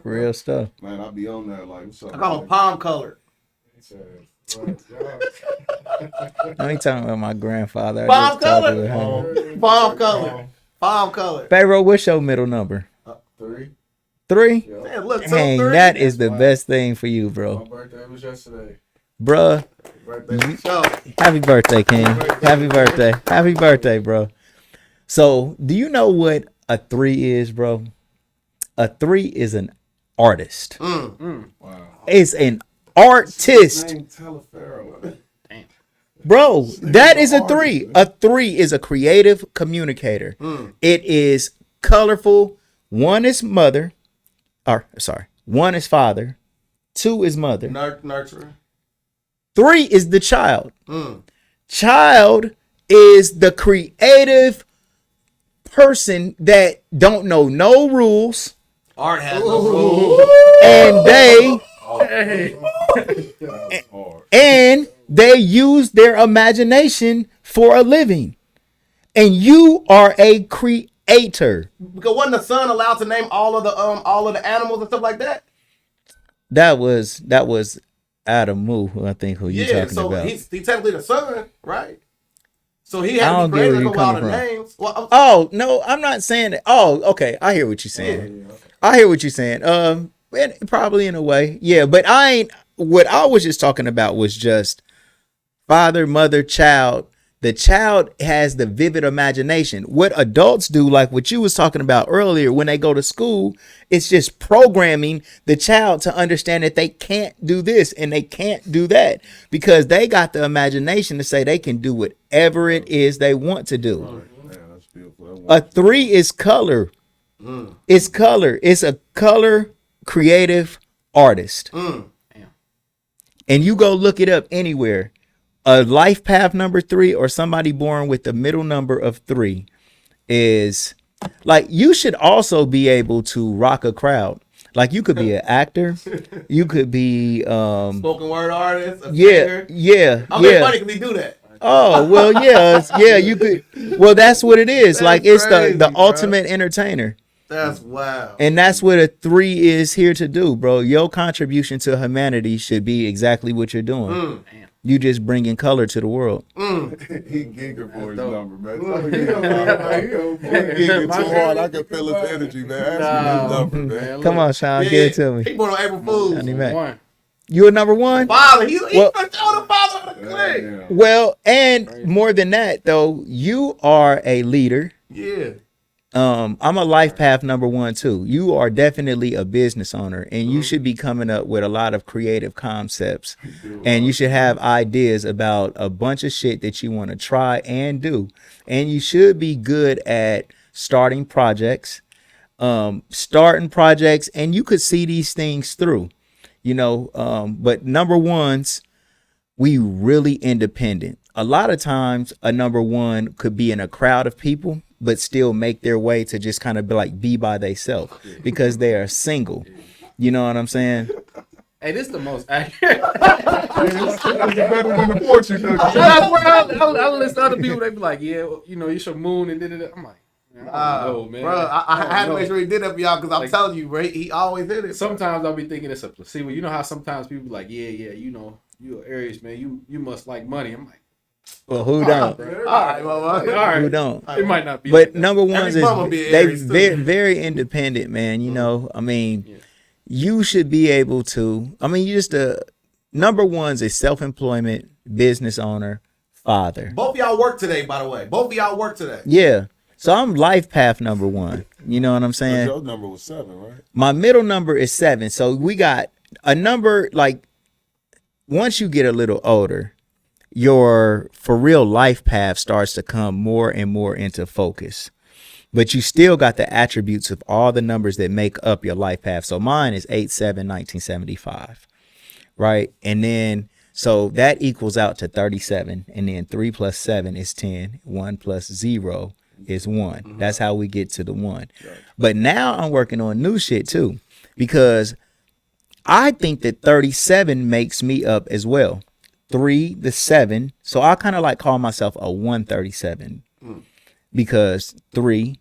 S2: Real stuff.
S3: Man, I be on that like, what's up?
S4: I call him palm colored.
S2: I ain't talking about my grandfather. I
S4: Palm
S2: just talking
S4: colored.
S2: about him.
S4: Palm colored. Palm colored.
S2: Pharaoh, what's your middle number?
S1: 3.
S2: 3?
S4: Man, look,
S2: Dang,
S4: 2, 3.
S2: that is the best thing for you, bro.
S1: My birthday was yesterday.
S2: Bruh,
S1: Birthday.
S4: So,
S2: happy birthday, King. Happy birthday. Happy birthday, bro. So, do you know what a 3 is, bro? A 3 is an artist.
S1: Wow.
S2: It's an artist.
S3: Name Telepharaoh.
S2: Bro, that is a 3. A 3 is a creative communicator. It is colorful. 1 is mother. Or, sorry. 1 is father. 2 is mother.
S4: nurturer.
S2: 3 is the child. Child is the creative person that don't know no rules,
S4: Art has no rules.
S2: and they use their imagination for a living. And you are a creator.
S4: Because wasn't the son allowed to name all of the animals and stuff like that?
S2: That was Adam Moo, who I think who you
S4: Yeah,
S2: talking
S4: so
S2: about.
S4: he's technically the son, right? So he
S2: I
S4: had to
S2: don't
S4: be
S2: get where
S4: creative
S2: you're
S4: with all the
S2: coming from.
S4: names. Well,
S2: Oh no, I'm not saying that. Oh, okay, I hear what you're saying. I hear what you're saying. And probably in a way, yeah. But I ain't. What I was just talking about was just father, mother, child, The child has the vivid imagination. What adults do, like what you was talking about earlier, when they go to school, it's just programming the child to understand that they can't do this and they can't do that because they got the imagination to say they can do whatever it is they want to do.
S3: Man, that's beautiful.
S2: A 3 is color. It's color. It's a color creative artist. And you go look it up anywhere. A life path number 3 or somebody born with the middle number of 3 is like, you should also be able to rock a crowd. Like, you could be an actor, you could be
S4: Spoken word artist. A
S2: yeah,
S4: singer.
S2: yeah,
S4: How many
S2: yeah.
S4: money can he do that?
S2: Oh, well, yeah, you could. Well, that's what it is.
S4: That's
S2: like, it's
S4: crazy,
S2: the
S4: bro.
S2: ultimate entertainer.
S4: That's wild.
S2: And that's what a 3 is here to do, bro. Your contribution to humanity should be exactly what you're doing. You just bringing color to the world.
S3: He gigging for his number, man. He gigging too hard. I can feel his energy, man. Ask me his number, man.
S2: Come on, Sean,
S4: Yeah,
S2: give it to me.
S4: He born on April Fool's.
S2: I need that.
S5: One.
S2: You a number 1?
S4: Father, he
S2: Well-
S4: for sure the father of the clique.
S3: Yeah.
S2: Well, and more than that, though, you are a leader.
S4: Yeah.
S2: I'm a life path number 1 too. You are definitely a business owner, and you should be coming up with a lot of creative concepts, and you should have ideas about a bunch of shit that you want to try and do. And you should be good at starting projects, and you could see these things through, but number 1s, we really independent. A lot of times a number 1 could be in a crowd of people but still make their way to just kind of be by themselves because they are single. You know what I'm saying?
S5: Hey, this is the most accurate.
S3: Better than the fortune cookie.
S5: I listen to other people. They be like, "Yeah, it's your moon," and da. I'm like, man, I don't know, man.
S4: Bro, I had to
S5: don't
S4: make
S5: know.
S4: sure he did that for y'all because I'm
S5: Like-
S4: telling you, bro, he always did it.
S5: Sometimes I'll be thinking it's a placebo. You know how sometimes people be like, "Yeah, you're Aries, man. You must like money." I'm like,
S2: Well, who don't?
S4: All right,
S5: all
S4: mama.
S5: right,
S2: Who don't?
S5: it might not be.
S2: But
S5: like that.
S2: number 1s
S4: Every mama be
S2: is they
S4: Aries, too.
S2: very, very independent, man. I mean, you should be able to. I mean, you just number 1s is self-employment, business owner, father.
S4: Both of y'all work today, by the way. Both of y'all work today.
S2: Yeah. So I'm life path number 1. You know what I'm saying?
S3: Your number was 7, right?
S2: My middle number is 7. So we got a number, like, once you get a little older, your for real life path starts to come more and more into focus. But you still got the attributes of all the numbers that make up your life path. So mine is 8/7/1975, right? And then so that equals out to 37. And then 3 plus 7 is 10. 1 plus 0 is 1. That's how we get to the 1. But now I'm working on new shit too, because I think that 37 makes me up as well. 3, the 7. So I kind of like call myself a 137 because 3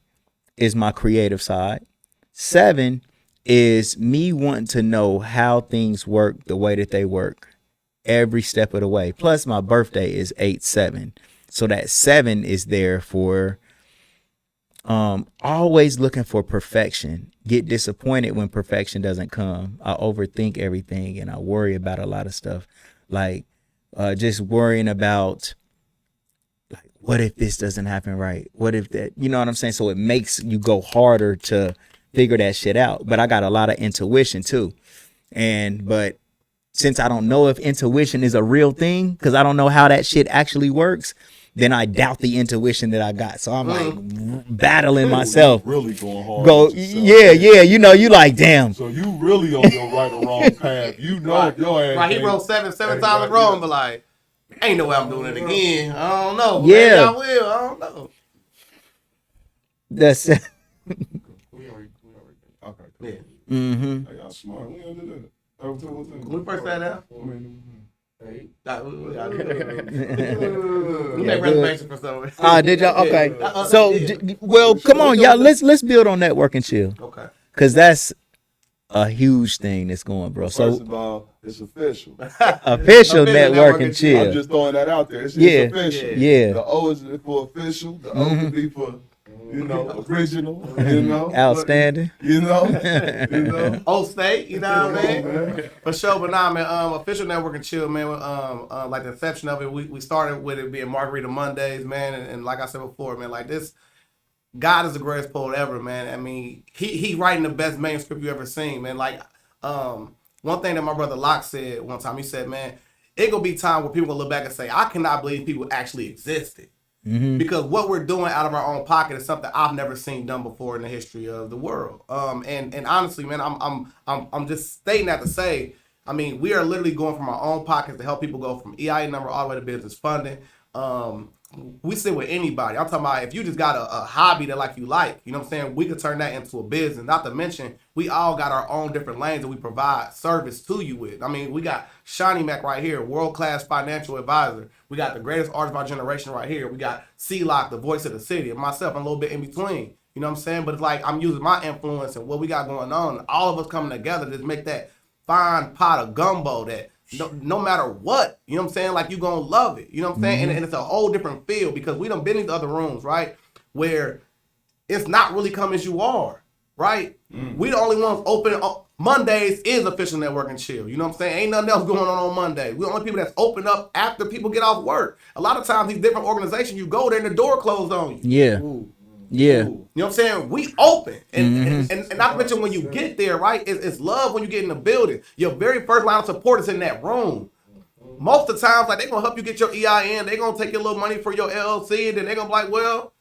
S2: is my creative side. 7 is me wanting to know how things work the way that they work every step of the way. Plus my birthday is 8/7. So that 7 is there for always looking for perfection. Get disappointed when perfection doesn't come. I overthink everything and I worry about a lot of stuff. Like just worrying about, like, what if this doesn't happen right? What if that, you know what I'm saying? So it makes you go harder to figure that shit out. But I got a lot of intuition too. But since I don't know if intuition is a real thing, because I don't know how that shit actually works, then I doubt the intuition that I got. So I'm like battling myself.
S3: Really going hard.
S2: Go,
S3: with yourself.
S2: yeah, you like, damn.
S3: So you really on your right or wrong path. You know
S4: Right.
S3: your ass.
S4: Like he
S3: ain't-
S4: wrote seven
S3: ain't
S4: times
S3: right,
S4: wrong,
S3: yeah.
S4: but like, ain't no way I'm doing it again. I don't know.
S2: Yeah.
S4: Maybe I will. I don't know.
S2: That's
S3: Okay.
S4: Yeah.
S2: mm-hmm.
S3: Hey, y'all smart. We don't do that.
S4: When we first sat down, we
S2: Yeah,
S4: made reservations for something.
S2: Did y'all? Okay.
S4: Yeah.
S2: So,
S4: Yeah.
S2: well, come on, y'all. Let's build on network and chill,
S4: Okay.
S2: cause that's a huge thing that's going, bro.
S3: First
S2: So
S3: of all, it's official.
S2: official network and
S3: I'm
S2: chill.
S3: just throwing that out there. It's
S2: Yeah.
S3: official.
S2: Yeah.
S3: The O is for official. The O could be for you know, original, you know,
S2: Outstanding.
S3: you know, you know.
S4: Old State, you know what I mean?
S3: Man.
S4: For sure, but nah, man. Official Network and Chill, man. Like the inception of it, we started with it being Margarita Mondays, man, and like I said before, man, like this. God is the greatest poet ever, man. I mean, he writing the best manuscript you ever seen, man. Like, one thing that my brother Locke said one time, he said, man, it gonna be time where people gonna look back and say, I cannot believe people actually existed. Because what we're doing out of our own pocket is something I've never seen done before in the history of the world. And honestly, man, I'm just stating that to say, I mean, we are literally going from our own pockets to help people go from EIA number all the way to business funding. We sit with anybody. I'm talking about if you just got a hobby that like you like, you know what I'm saying? We could turn that into a business. Not to mention, we all got our own different lanes that we provide service to you with. I mean, we got Shawnee Mac right here, world-class financial advisor. We got the greatest artist of our generation right here. We got C-Lock, the voice of the city, and myself, I'm a little bit in between. You know what I'm saying? But it's like I'm using my influence and what we got going on. All of us coming together to make that fine pot of gumbo that no matter what, you know what I'm saying? Like, you gonna love it. You know what I'm saying? And it's a whole different feel because we done been in the other rooms, right? Where it's not really come as you are, right? We the only ones open. Mondays is Official Network and Chill. You know what I'm saying? Ain't nothing else going on Monday. We the only people that's open up after people get off work. A lot of times, these different organizations, you go there and the door closed on you.
S2: Yeah. Yeah.
S4: You know what I'm saying? We open. And not to mention when you get there, right? It's love when you get in the building. Your very first line of support is in that room. Most of the times, like, they're going to help you get your EIN. They're going to take your little money for your LLC. And then they're going to be like, well,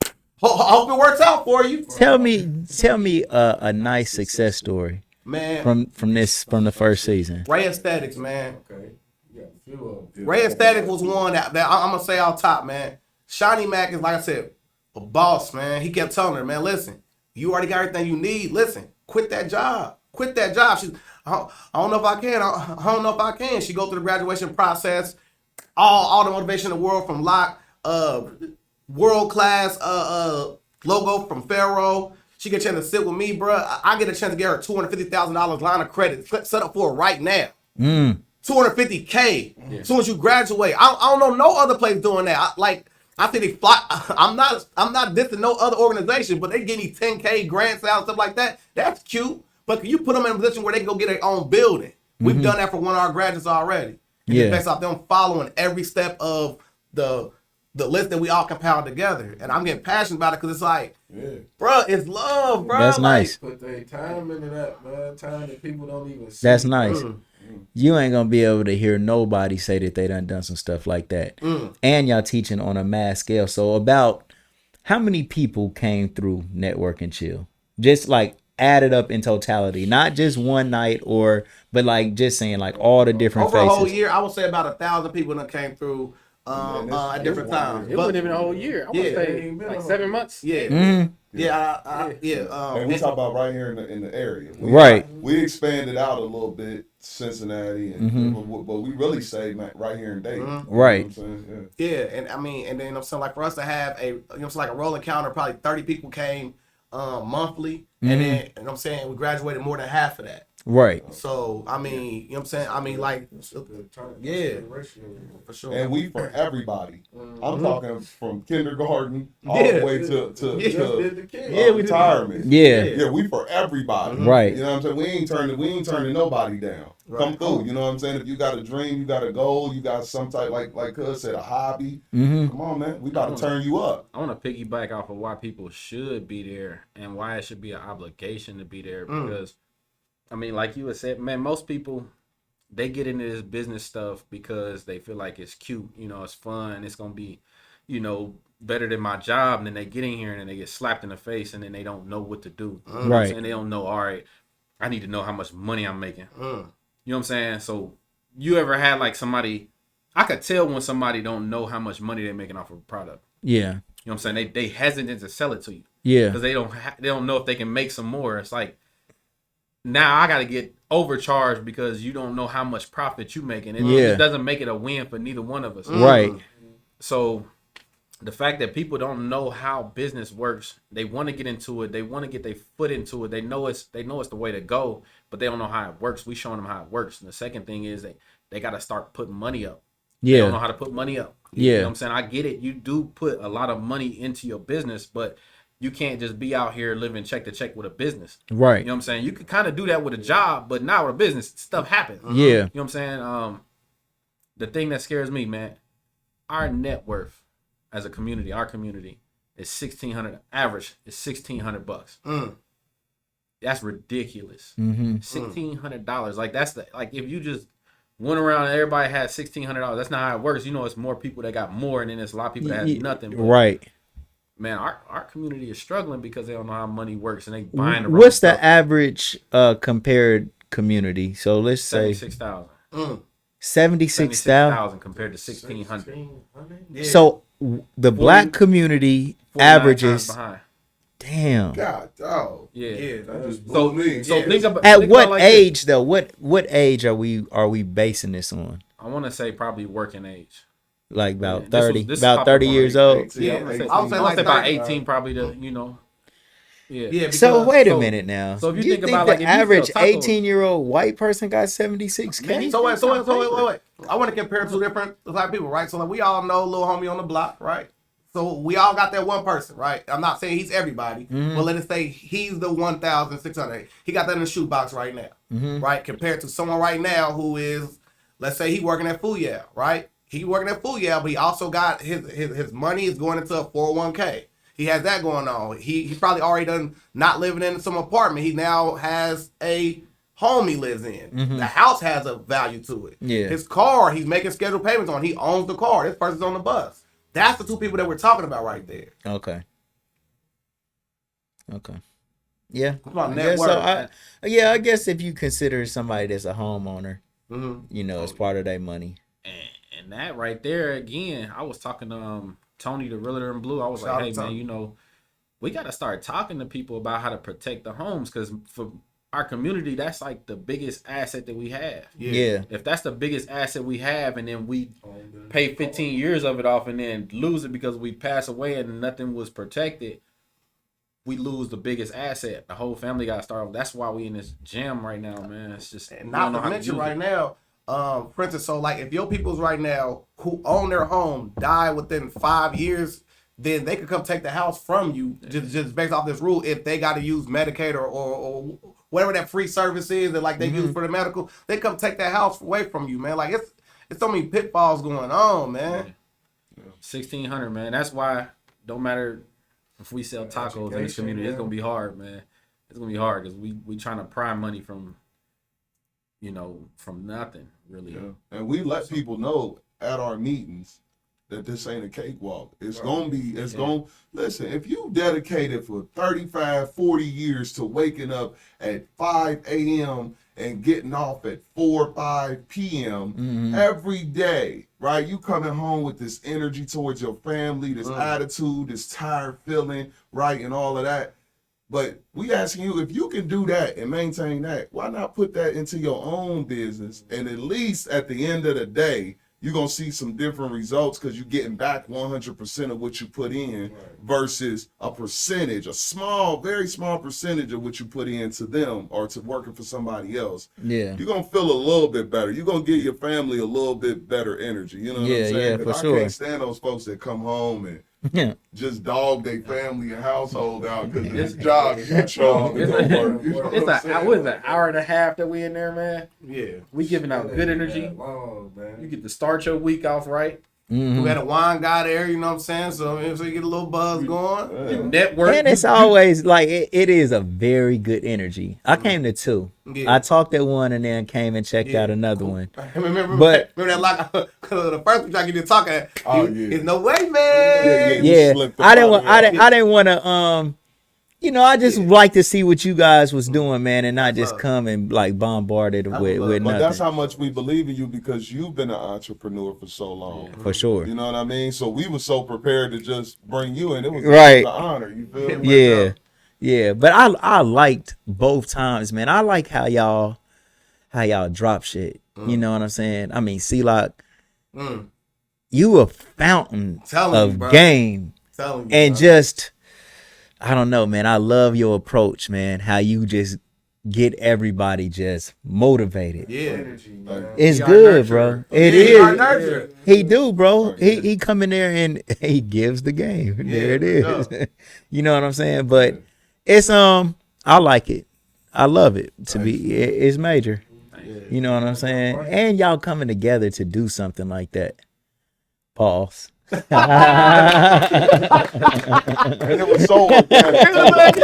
S4: I hope it works out for you.
S2: Tell me a nice success story
S4: Man,
S2: from the first season.
S4: Ray Aesthetics, man.
S1: Okay. You got a few of them.
S4: Ray Aesthetics was one that I'm going to say off top, man. Shawnee Mac is, like I said, a boss, man. He kept telling her, man, listen, you already got everything you need. Listen, quit that job. Quit that job. She's, I don't know if I can. I don't know if I can. She go through the graduation process, all the motivation in the world from Locke, world-class logo from Pharaoh. She get a chance to sit with me, bro. I get a chance to get her $250,000 line of credit set up for her right now. $250K. As soon as you graduate. I don't know no other place doing that. I think they fly. I'm not dissing no other organization, but they give me 10K grants out, stuff like that. That's cute. But can you put them in a position where they can go get their own building? We've done that for one of our graduates already. It's based off them following every step of the list that we all compiled together. And I'm getting passionate about it because it's like, bro, it's love, bro.
S2: That's
S4: like,
S2: nice.
S1: Put their time into that, man. Time that people don't even see.
S2: That's nice. You ain't gonna be able to hear nobody say that they done some stuff like that. And y'all teaching on a mass scale. So about how many people came through Network and Chill? Just like added up in totality, not just one night but like just saying like all the different
S4: over
S2: faces.
S4: a whole year, I would say about 1,000 people that came through at different times.
S5: It wasn't even a whole year. I would
S4: Yeah.
S5: say like 7 months.
S4: Yeah.
S3: And we talk about right here in the area.
S2: Right.
S3: We expanded out a little bit, Cincinnati, and but we really say right here in Dayton.
S2: Right.
S3: You know what I'm saying?
S4: Yeah, and I mean, and then I'm saying like for us to have like a rolling counter, probably 30 people came monthly, and then I'm saying we graduated more than half of that.
S2: Right.
S4: So I mean, you know what I'm saying? I mean, like, yeah, for sure.
S3: And we for everybody. I'm talking from kindergarten all the way to retirement.
S2: Yeah.
S3: We for everybody.
S2: Right.
S3: You know what I'm saying? We ain't turning nobody down. Come through. You know what I'm saying? If you got a dream, you got a goal, you got some type like Cuz said, a hobby. Come on, man. We about to turn you up.
S5: I want to piggyback off of why people should be there and why it should be an obligation to be there because, I mean, like you had said, man, most people, they get into this business stuff because they feel like it's cute, you know, it's fun, it's going to be, you know, better than my job. And then they get in here and then they get slapped in the face and then they don't know what to do. You know what I'm saying? They don't know, all right, I need to know how much money I'm making. You know what I'm saying? So you ever had like somebody, I could tell when somebody don't know how much money they're making off of a product.
S2: Yeah.
S5: You know what I'm saying? They hesitant to sell it to you.
S2: Yeah.
S5: Because they don't know if they can make some more. It's like, now I got to get overcharged because you don't know how much profit you making. It doesn't make it a win for neither one of us.
S2: Right.
S5: So the fact that people don't know how business works, they want to get into it. They want to get their foot into it. They know it's the way to go, but they don't know how it works. We showing them how it works. And the second thing is they got to start putting money up. They don't know how to put money up. You know what I'm saying? I get it. You do put a lot of money into your business, but you can't just be out here living check to check with a business.
S2: Right.
S5: You know what I'm saying? You could kind of do that with a job, but not with a business. Stuff happens.
S2: Yeah.
S5: You know what I'm saying? The thing that scares me, man, our net worth as a community, our community is $1,600. Average is $1,600. That's ridiculous. $1,600. Like that's if you just went around and everybody had $1,600, that's not how it works. You know, it's more people that got more, and then there's a lot of people that have nothing. But,
S2: Right.
S5: man, our community is struggling because they don't know how money works and they buying the
S2: What's
S5: wrong
S2: the
S5: stuff.
S2: average compared community? So let's say
S5: 76,000.
S2: 76,000.
S5: compared to 1,600.
S2: So the black community
S5: 49
S2: averages.
S5: times behind.
S2: Damn.
S3: God, dog.
S5: Yeah.
S3: That just
S5: So,
S3: blew me.
S5: so think about
S2: At
S5: think
S2: what
S5: about like this.
S2: age though? What age are we basing this on?
S5: I want to say probably working age.
S2: Like about
S5: Yeah,
S2: 30,
S5: this
S2: about
S5: was
S2: 30
S5: popular
S2: years
S5: for
S2: old.
S3: 18.
S5: Yeah,
S3: I'm
S5: I would say,
S3: like,
S4: I would say like
S5: about
S4: 30.
S5: 18 probably to, you know. Yeah.
S4: Yeah.
S2: So
S4: because-
S2: wait a
S5: so-
S2: minute now.
S5: so if you
S2: Do
S5: think about, like,
S2: the
S5: if you sell
S2: average
S5: tacos-
S2: 18-year-old white person got 76K?
S4: So wait. I want to compare two different type of people, right? So like we all know Lil Homie on the block, right? So we all got that one person, right? I'm not saying he's everybody, but let us say he's the 1,600. He got that in the shoebox right now, right? Compared to someone right now who is, let's say he working at Fuyao, right? He working at Fuyao, but he also got his money is going into a 401k. He has that going on. He probably already done not living in some apartment. He now has a home he lives in. The house has a value to it.
S2: Yeah.
S4: His car, he's making scheduled payments on. He owns the car. This person's on the bus. That's the two people that we're talking about right there.
S2: Okay. Yeah.
S4: It's about
S2: I
S4: net
S2: guess so.
S4: worth.
S2: I guess if you consider somebody that's a homeowner,
S4: Mhm.
S2: you know, it's part of their money.
S5: And that right there, again, I was talking to Tony, the realtor in blue. I was
S4: Shout
S5: like,
S4: out
S5: hey,
S4: to
S5: man,
S4: Tony.
S5: you know, we got to start talking to people about how to protect the homes because for our community, that's like the biggest asset that we have.
S2: Yeah.
S5: If that's the biggest asset we have and then we pay 15 years of it off and then lose it because we pass away and nothing was protected, we lose the biggest asset. The whole family got to start. That's why we in this jam right now, man. It's just
S4: And
S5: we
S4: not
S5: don't know
S4: to
S5: how
S4: mention
S5: use
S4: right
S5: it.
S4: now, for instance, so like if your peoples right now who own their home die within 5 years, then they could come take the house from you just based off this rule. If they got to use Medicaid or whatever that free service is that like they use for the medical, they come take that house away from you, man. Like it's so many pitfalls going on, man.
S5: 1,600, man. That's why don't matter if we sell tacos in this community, it's gonna be hard, man. It's gonna be hard because we trying to pry money from, you know, from nothing really.
S3: Yeah. And we let people know at our meetings that this ain't a cakewalk. It's gonna be, listen, if you dedicated for 35, 40 years to waking up at 5 a.m. and getting off at 4, 5 p.m. Every day, right? You coming home with this energy towards your family, this attitude, this tired feeling, right? And all of that. But we asking you, if you can do that and maintain that, why not put that into your own business? And at least at the end of the day, you're going to see some different results because you're getting back 100% of what you put in versus a percentage, a small, very small percentage of what you put into them or to working for somebody else.
S2: Yeah.
S3: You're going to feel a little bit better. You're going to get your family a little bit better energy. You know what
S2: Yeah,
S3: I'm saying?
S2: yeah,
S3: 'Cause
S2: for
S3: I
S2: sure.
S3: can't stand those folks that come home and
S2: Yeah.
S3: just dog their family and household out because this job you chose.
S5: It's
S3: don't work. You know what I'm
S5: what is
S3: saying?
S5: it, hour and a half that we in there, man?
S4: Yeah.
S5: We giving out good energy. You get to start your week off right.
S2: Mhm.
S4: We had a wine guy there, you know what I'm saying? So you get a little buzz going.
S5: You network.
S2: And it's always like it is a very good energy. I came to 2.
S4: Yeah.
S2: I talked at one and then came and checked
S4: Yeah.
S2: out another one.
S4: remember
S2: But-
S4: that like the first we try to get you to talk at.
S3: Oh, yeah.
S4: It's no way, man.
S3: Yeah. You
S2: Yeah,
S3: slipped
S2: I didn't
S3: up
S2: want.
S3: out of it.
S2: I didn't want to. You know, I just like to see what you guys was doing, man, and not just
S4: love.
S2: come and like bombard it
S4: That's
S2: with
S4: love.
S2: with
S3: But that's
S2: nothing.
S3: how much we believe in you because you've been an entrepreneur for so long.
S2: For sure.
S3: You know what I mean? So we were so prepared to just bring you in. It was
S2: Right.
S3: an honor. You feel me?
S2: Yeah, yeah. But I liked both times, man. I like how y'all drop shit. You know what I'm saying? I mean, C-Lock, you a fountain
S4: Telling
S2: of
S4: you, bro.
S2: game.
S4: Telling you,
S2: And
S4: bro.
S2: just I don't know, man. I love your approach, man. How you just get everybody just motivated.
S4: Yeah.
S1: Energy, man.
S2: It's
S5: He our
S2: good,
S5: nurturer.
S2: bro. It
S4: Yeah, he our
S2: is.
S4: nurturer.
S2: He do, bro.
S3: Yeah.
S2: He come in there and he gives the game.
S4: Yeah,
S2: There it
S4: for
S2: is.
S4: sure.
S2: You know what I'm saying? But it's I like it. I love it. It's major. You know what I'm saying? And y'all coming together to do something like that. Pause.
S3: And it was so organic.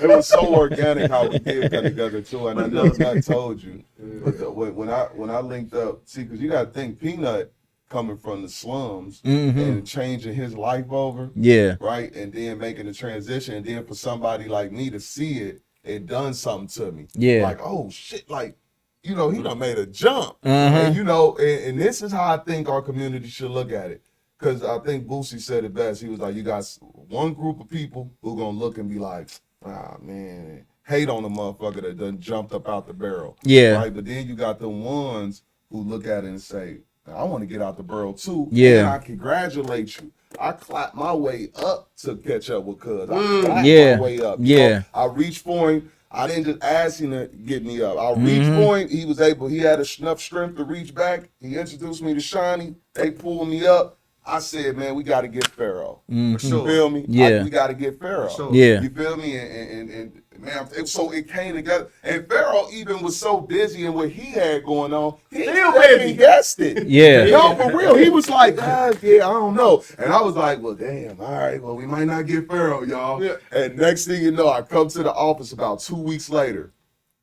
S3: It was so organic how we did come together too. And I know I told you, but when I linked up, see, because you got to think Peanut coming from the slums and changing his life over,
S2: Yeah.
S3: right, and then making the transition, and then for somebody like me to see it done something to me.
S2: Yeah.
S3: Like, oh shit, like, you know, he done made a jump.
S2: Uh-huh.
S3: And you know, and this is how I think our community should look at it. Because I think Boosie said it best. He was like, you got one group of people who gonna look and be like, ah, man, hate on the motherfucker that done jumped up out the barrel.
S2: Yeah.
S3: Right? But then you got the ones who look at it and say, I want to get out the barrel too.
S2: Yeah.
S3: And I congratulate you. I clapped my way up to catch up with Cuz. I clapped
S2: Yeah.
S3: my way up.
S2: Yeah.
S3: I reached for him. I didn't just ask him to get me up. I reached for him. He had enough strength to reach back. He introduced me to Shiny. They pulled me up. I said, man, we got to get Pharaoh. You feel me?
S2: Yeah.
S3: We got to get Pharaoh.
S4: sure.
S2: Yeah.
S3: You feel me? And man, so it came together. And Pharaoh even was so busy in what he had going on, he
S4: busy.
S3: guessed it.
S2: Yeah.
S3: No, for real. He was like, yeah, I don't know. And I was like, well, damn, all right, well, we might not get Pharaoh, y'all.
S4: Yeah.
S3: And next thing you know, I come to the office about 2 weeks later,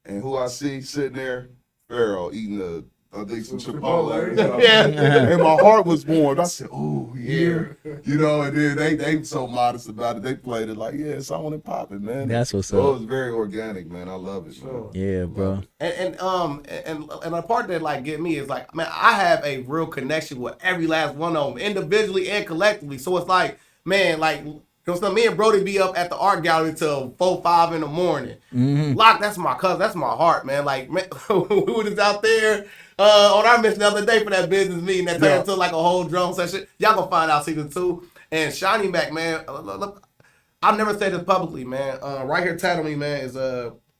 S3: and who I see sitting there? Pharaoh eating I think some Chipotle.
S4: Yeah.
S3: And my heart was warmed. I said, oh, yeah. You know, and then they so modest about it. They played it like, yeah, it's on and popping, man.
S2: That's what's
S3: So
S2: up.
S3: it was very organic, man. I love it, man.
S2: Yeah, bro.
S4: And the part that like get me is like, man, I have a real connection with every last one of them, individually and collectively. So it's like, man, like, you know, me and Brody be up at the art gallery till 4, 5 in the morning. Locke, that's my cousin, that's my heart, man. Like, man, we were just out there on our mission the other day for that business meeting that turned into like a whole drum session. Y'all gonna find out season 2. And Shiny Mac, man, look, I've never said this publicly, man. Right here, tatted me, man, is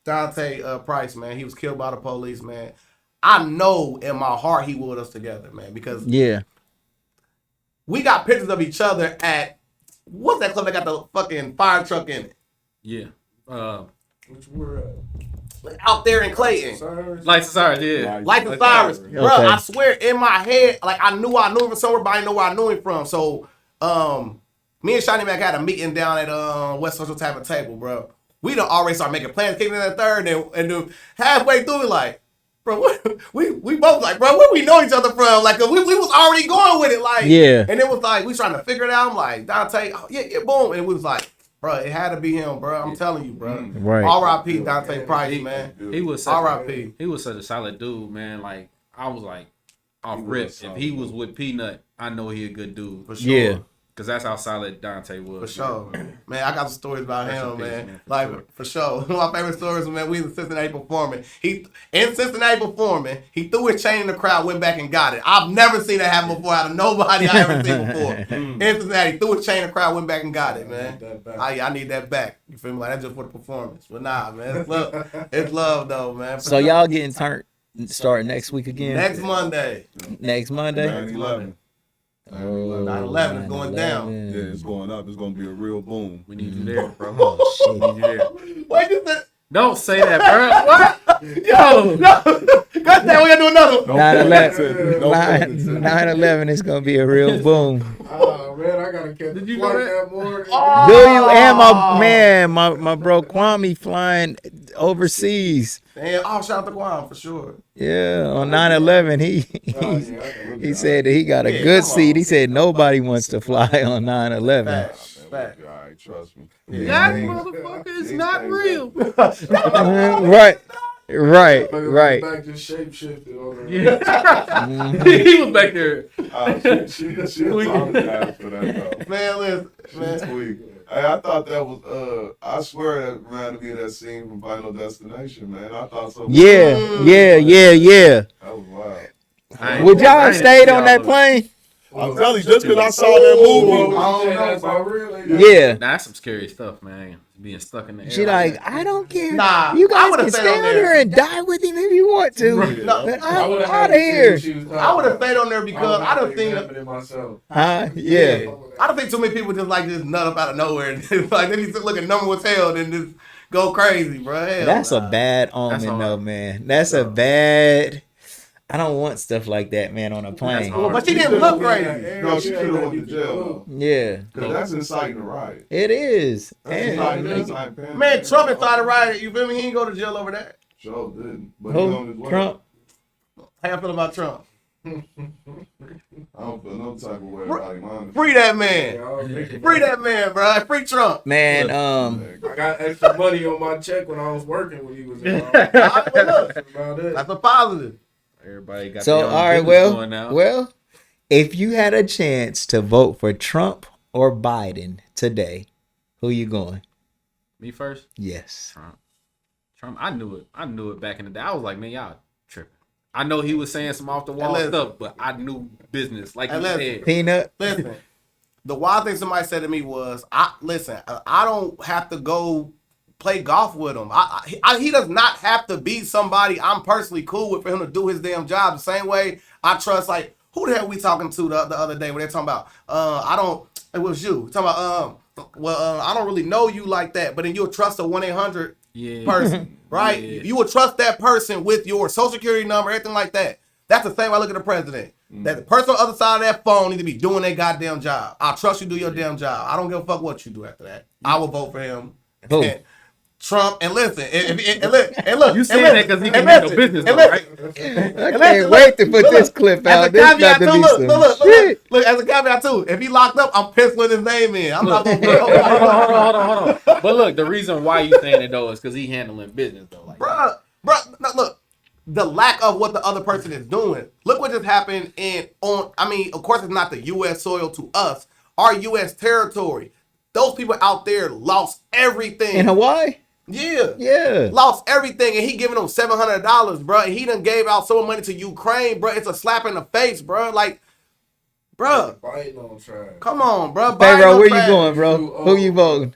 S4: Dante Price, man. He was killed by the police, man. I know in my heart he willed us together, man, because
S2: Yeah.
S4: we got pictures of each other at what's that club that got the fucking fire truck in it?
S5: Yeah.
S1: Which we're
S4: Out there in Clayton.
S1: Cyrus.
S5: Lights of Cyrus, yeah.
S4: Like the Cyrus. Bro,
S2: Okay.
S4: I swear in my head, like I knew him from somewhere, but I didn't know where I knew him from. So me and Shiny Mac had a meeting down at West Social Tavern Table, bro. We done already started making plans, kicking in that third, and then halfway through, we like, bro, we both like, bro, where we know each other from? Like, we was already going with it, like,
S2: Yeah.
S4: And it was like, we trying to figure it out. I'm like, Dante, oh, yeah, boom. And we was like, bro, it had to be him, bro. I'm telling you, bro.
S2: Right.
S4: R.I.P. Dante Price, man.
S5: He was such
S4: R.I.P.
S5: He was such a solid dude, man. Like I was like off rip. If he was with Peanut, I know he a good dude.
S4: For sure.
S2: Yeah.
S5: Cause that's how solid Dante was.
S4: For sure. Man, I got some stories about
S5: Rest in
S4: him,
S5: peace,
S4: man.
S5: man, for
S4: Like,
S5: sure.
S4: for sure. One of my favorite stories was, man, we was in Cincinnati performing. He threw his chain in the crowd, went back and got it. I've never seen that happen before out of nobody I ever seen before. In Cincinnati, threw his chain in the crowd, went back and got it, man. I need that back. You feel me? Like, that's just for the performance. But nah, man, it's love. It's love, though, man. For
S2: So
S4: sure.
S2: y'all getting turned starting next week again?
S4: Next Monday.
S2: Next Monday?
S3: 9/11.
S4: 9/11 is going down.
S3: Yeah, it's going up. It's going to be a real boom.
S5: We need you there, bro.
S2: Oh,
S5: We need you there.
S4: Wait, you said,
S5: Don't say that, bro. What?
S4: yo, no. God damn, we gotta do another one.
S2: 9/11 is gonna be a real boom.
S1: Oh man, I gotta catch
S5: Did
S1: the
S5: you know
S1: flight
S5: that?
S1: that morning.
S2: Do you? And my man, my bro Kwame flying overseas.
S4: Damn, shout out to Guam for sure.
S2: Yeah, on 9/11, he said that he got a
S4: Yeah,
S2: good
S4: come
S2: seat.
S4: on.
S2: He said nobody wants to fly on 9/11.
S4: Facts. Facts.
S3: All right, trust me.
S5: That motherfucker is not real.
S2: Right.
S1: Back just shape shifted on her.
S5: Yeah. He was back there.
S3: She apologized for that, though.
S4: Man, listen, man.
S3: Sweet. Hey, I thought that was, I swear that reminded me of that scene from Final Destination, man. I thought so.
S2: Yeah.
S3: That was wild.
S2: Would y'all have stayed on that plane?
S3: I'm telling you, just because I saw that movie.
S1: I don't know, for real.
S2: Yeah.
S5: Nah, that's some scary stuff, man. being stuck in the air.
S2: She like, I don't care.
S4: Nah,
S2: You
S4: I
S2: guys
S4: would've
S2: can
S4: stayed
S2: stay
S4: on
S2: on
S4: there.
S2: there and die with him if you want to.
S4: No,
S2: But
S1: I
S2: I'm
S1: would've
S2: out
S1: had
S2: of
S1: to see
S2: here.
S1: what she was talking
S4: I would have
S1: about.
S4: stayed on there because I don't think
S1: examine it myself.
S2: Huh? Yeah.
S4: I don't think too many people just like just nut up out of nowhere. Like they be just looking number as hell, then just go crazy, bro. Hell
S2: That's
S4: nah.
S2: a bad
S5: That's
S2: omen,
S5: hard.
S2: though, man. That's a bad. I don't want stuff like that, man, on a plane.
S5: hard.
S4: But she didn't look crazy.
S3: No, she could have went to jail though.
S2: Yeah,
S3: Cause that's inciting a riot.
S2: it is.
S3: That's
S2: And
S3: inciting panic.
S4: Man, Trump inside a riot. You feel me? He ain't go to jail over that.
S3: Sure didn't. But he on his
S2: who?
S3: way.
S2: Trump.
S4: How y'all feel about Trump?
S3: I don't feel no type of way about him. Honestly.
S4: Free that man.
S1: Y'all thinking
S4: Free
S1: about
S4: that man, bro. Free Trump.
S2: Man,
S1: it. I got extra money on my check when I was working when he was in office.
S4: All right, well, look,
S1: That's about it.
S4: that's a positive.
S5: Everybody got
S2: so
S5: their
S2: all
S5: own
S2: right,
S5: business going now.
S2: well, if you had a chance to vote for Trump or Biden today, who you going?
S5: Me first.
S2: Yes.
S5: Trump. I knew it. I knew it back in the day. I was like, man, y'all tripping. I know he was saying some off the wall
S4: Hey, listen.
S5: stuff, but I knew business. Like
S4: Hey,
S5: you
S4: listen.
S5: said.
S2: Peanut.
S4: Listen, the wild thing somebody said to me was, I don't have to go play golf with him. He does not have to be somebody I'm personally cool with for him to do his damn job. The same way I trust, like, who the hell we talking to the other day when they're talking about, it was you. Talking about, I don't really know you like that, but then you'll trust a 1-800
S5: Yeah.
S4: person, right?
S5: Yeah.
S4: You would trust that person with your social security number, everything like that. That's the same way I look at the president. That the person on the other side of that phone need to be doing their goddamn job. I trust you do your damn job. I don't give a fuck what you do after that. I will vote for him.
S2: Who?
S4: And Trump, and listen, and look,
S5: You saying that because he
S4: and
S5: can make no
S4: listen,
S5: business,
S4: and
S5: though,
S4: listen.
S5: right?
S2: I can't wait to put this clip
S4: As a
S2: out. This about
S4: caveat
S2: to
S4: too,
S2: be
S4: look,
S2: some shit.
S4: look, as a caveat too, if he locked up, I'm penciling his name in. I'm not gonna
S5: Hold on. But look, the reason why you saying it though is because he handling business though. Like,
S4: Bruh, no, look, the lack of what the other person is doing. Look what just happened of course it's not the U.S. soil to us, our U.S. territory. Those people out there lost everything.
S2: In Hawaii?
S4: Yeah.
S2: Yeah.
S4: Lost everything, and he giving them $700, bro. And he done gave out so much money to Ukraine, bro. It's a slap in the face, bro. Like, bro,
S1: Biting on trash.
S4: come on, bro.
S2: Pharaoh, where you
S4: Biden
S2: going, bro?
S1: Too
S2: Who you
S1: old.
S2: voting?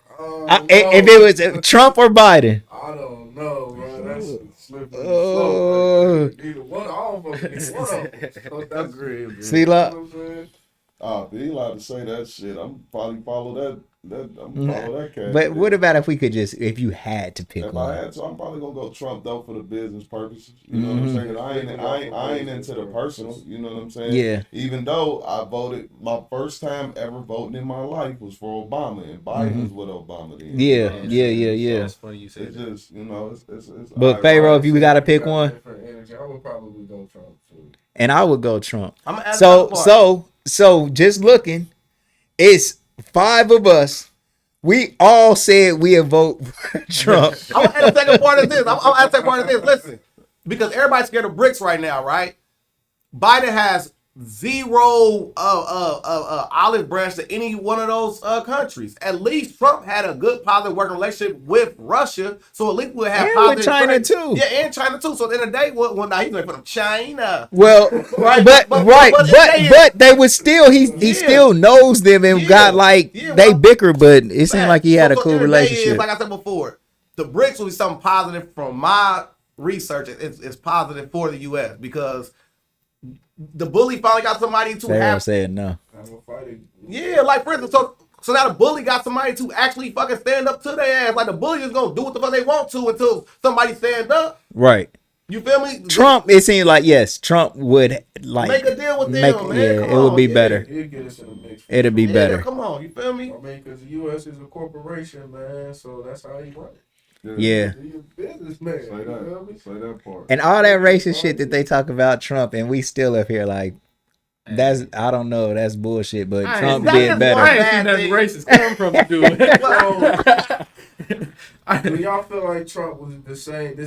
S1: If
S2: If it was Trump or Biden?
S1: I don't know, bro. That's a slippery
S2: Oh.
S1: slope. Either one, I don't fucking either one of them. So that's
S4: Agreed, man.
S2: See,
S1: You
S2: like,
S1: know what I'm saying?
S3: If he allowed to say that shit, I'm probably follow that. I'm follow that cat.
S2: but what about if we could just, if you had to pick
S3: If I
S2: one?
S3: had to, I'm probably gonna go Trump though for the business purposes. You know what I'm saying? 'Cause I ain't into the personal. You know what I'm saying?
S2: Yeah.
S3: Even though I voted, my first time ever voting in my life was for Obama, and Biden was what Obama did.
S2: Yeah.
S5: That's funny you said
S3: It's
S5: that.
S3: just it's.
S2: But Pharaoh, if you gotta pick one,
S1: Different energy. I would probably go Trump too.
S2: and I would go Trump.
S4: I'm gonna add another part.
S2: So just looking, it's 5 of us. We all said we'd vote for Trump.
S4: I'm gonna add a second part of this. I'm gonna add a second part of this. Listen, because everybody's scared of BRICS right now, right? Biden has zero olive branch to any one of those countries. At least Trump had a good positive working relationship with Russia, so at least we'll have
S2: And
S4: positive
S2: with China
S4: trade.
S2: too.
S4: Yeah, and China too. So at the end of the day, well now he's going for China.
S2: Well,
S4: Right,
S2: but they would still he
S4: Yeah.
S2: still knows them and
S4: Yeah.
S2: got like
S4: Yeah,
S2: they
S4: well,
S2: bicker, but it seemed
S4: Man,
S2: like he had a
S4: so
S2: cool
S4: at the end of the day
S2: relationship.
S4: is, like I said before, the BRICS will be something positive from my research. It's positive for the U.S. because the bully finally got somebody to
S2: Pharaoh
S4: have.
S2: said no.
S1: I'm gonna fight it.
S4: Yeah, like for instance, so now the bully got somebody to actually fucking stand up to their ass. Like the bully is gonna do what the fuck they want to until somebody stand up.
S2: Right.
S4: You feel me?
S2: Trump, it seemed like yes, Trump would like
S4: Make a deal with them,
S2: make-
S4: man.
S2: yeah,
S4: Come
S2: it would
S4: on,
S2: be
S4: yeah.
S2: better.
S1: He'll get us in the mix.
S2: It'd be
S4: Yeah,
S2: better.
S4: come on, you feel me?
S1: I mean, because the U.S. is a corporation, man, so that's how he run it.
S2: Yeah.
S1: He's a businessman.
S3: Say
S1: You feel me?
S3: that. Say that part.
S2: And all that racist shit that they talk about Trump, and we still up here like that's I don't know, that's bullshit. But
S5: I
S2: Trump
S5: ain't-
S2: did
S4: that's
S2: better.
S5: I
S4: why-
S5: ain't seen nothing racist come from the dude.
S1: Do y'all feel like Trump was the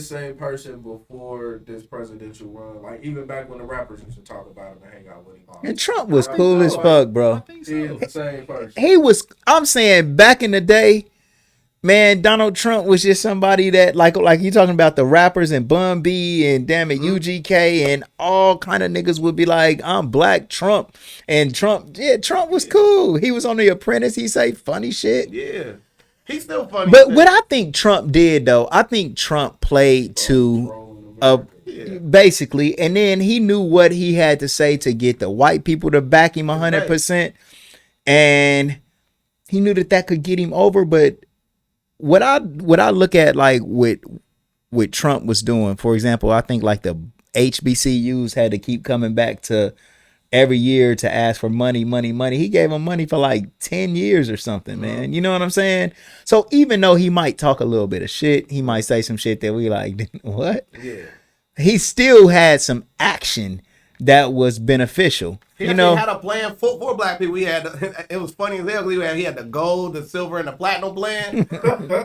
S1: same person before this presidential run? Like even back when the rappers used to talk about him and hang out with him.
S2: And Trump was cool as fuck, bro.
S1: He is the same person.
S2: He was. I'm saying back in the day, man, Donald Trump was just somebody that like you talking about the rappers and Bun B and damn it UGK and all kind of niggas would be like, I'm Black Trump, and Trump was cool. He was on The Apprentice. He say funny shit.
S4: Yeah. He's still funny.
S2: But what I think Trump did though, I think Trump played to basically, and then he knew what he had to say to get the white people to back him 100%, and he knew that could get him over. But what I look at like what Trump was doing, for example, I think like the HBCUs had to keep coming back to every year to ask for money. He gave them money for like 10 years or something, man. You know what I'm saying? So even though he might talk a little bit of shit, he might say some shit that we like, what?
S4: Yeah.
S2: He still had some action that was beneficial.
S4: He
S2: You know,
S4: had a plan for black people. He had it was funny as hell. He had the gold, the silver, and the platinum plan.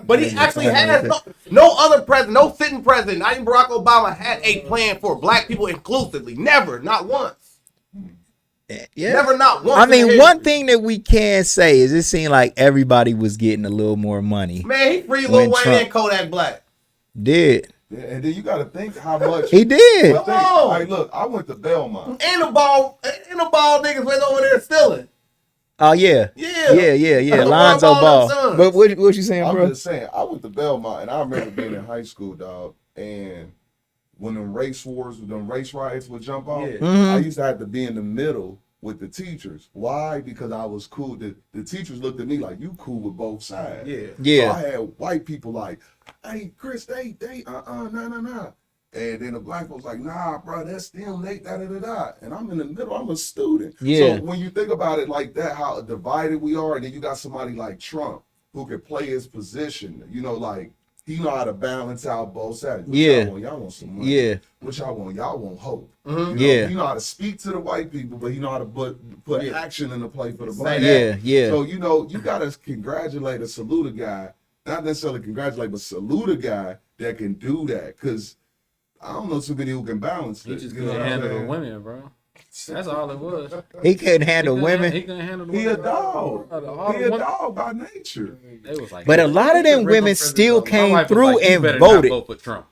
S4: But he actually has no other president, no sitting president, not even Barack Obama had a plan for black people inclusively. Never, not once.
S2: yeah.
S4: Never, not once.
S2: I
S4: in
S2: mean,
S4: history.
S2: one thing that we can say is it seemed like everybody was getting a little more money.
S4: Man, he freed
S2: when
S4: Lil Wayne
S2: Trump-
S4: and Kodak Black.
S2: Did
S3: Yeah, and then you got to think how much
S2: he did?
S3: Well, think,
S4: on.
S3: like, look, I went to Belmont.
S4: And the ball niggas went over there stealing.
S2: Oh yeah,
S4: Yeah.
S2: yeah.
S4: LeBron
S2: Lonzo
S4: Ball
S2: Ball.
S4: and Sons.
S2: But what you saying,
S3: I'm
S2: bro?
S3: just saying, I went to Belmont, and I remember being in high school, dog, and when them race riots would jump off,
S4: Yeah.
S2: Mhm.
S3: I used to have to be in the middle with the teachers. Why? Because I was cool. The teachers looked at me like, you cool with both sides.
S4: Yeah.
S2: Yeah.
S3: So I had white people like, hey, Chris, they, nah. And then the black folks like, nah, bro, that's them, they, da. And I'm in the middle, I'm a student.
S2: Yeah.
S3: So when you think about it like that, how divided we are, and then you got somebody like Trump who can play his position, you know, like, he know how to balance out both sides. What
S2: Yeah.
S3: y'all want some money.
S2: Yeah.
S3: What y'all want? Y'all want hope.
S4: Mhm.
S3: You know,
S2: Yeah.
S3: He know how to speak to the white people, but he know how to put
S4: Yeah.
S3: action into play for the
S4: Say
S3: black.
S4: that.
S2: Yeah.
S3: So, you know, you got to congratulate or salute a guy, not necessarily congratulate, but salute a guy that can do that. Because I don't know too many who can balance
S5: He
S3: this.
S5: just
S3: You know
S5: couldn't
S3: what I'm
S5: handle the
S3: saying?
S5: women, bro. That's all it was.
S2: He couldn't handle
S5: He couldn't
S2: women.
S5: He couldn't handle the
S3: He
S5: women.
S3: a dog.
S5: All
S3: He
S5: the
S3: a
S5: women-
S3: dog by nature.
S5: They was like,
S2: But a lot of them
S4: Original
S2: women
S4: president,
S2: still
S4: though.
S5: My
S2: came
S5: wife was
S2: through
S5: like, you
S2: and
S5: better not
S2: voted.
S5: vote for Trump.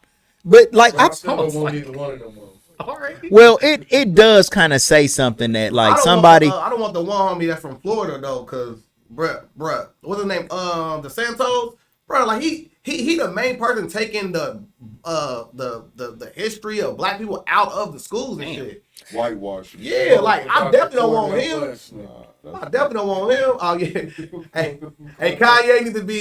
S2: But like
S1: I
S2: I
S1: still don't want either one of them.
S5: All right.
S2: well, it does kind of say something that
S4: I
S2: like
S4: don't
S2: somebody
S4: Want I don't want the one homie that's from Florida though, cause bruh, what's his name? The Santos, bruh. Like he the main person taking the history of black people out of the schools and
S5: Damn.
S4: shit.
S3: Whitewash.
S4: Yeah, like I definitely don't want him.
S1: West,
S4: I definitely don't want him. Oh yeah. Hey, Kanye needs to be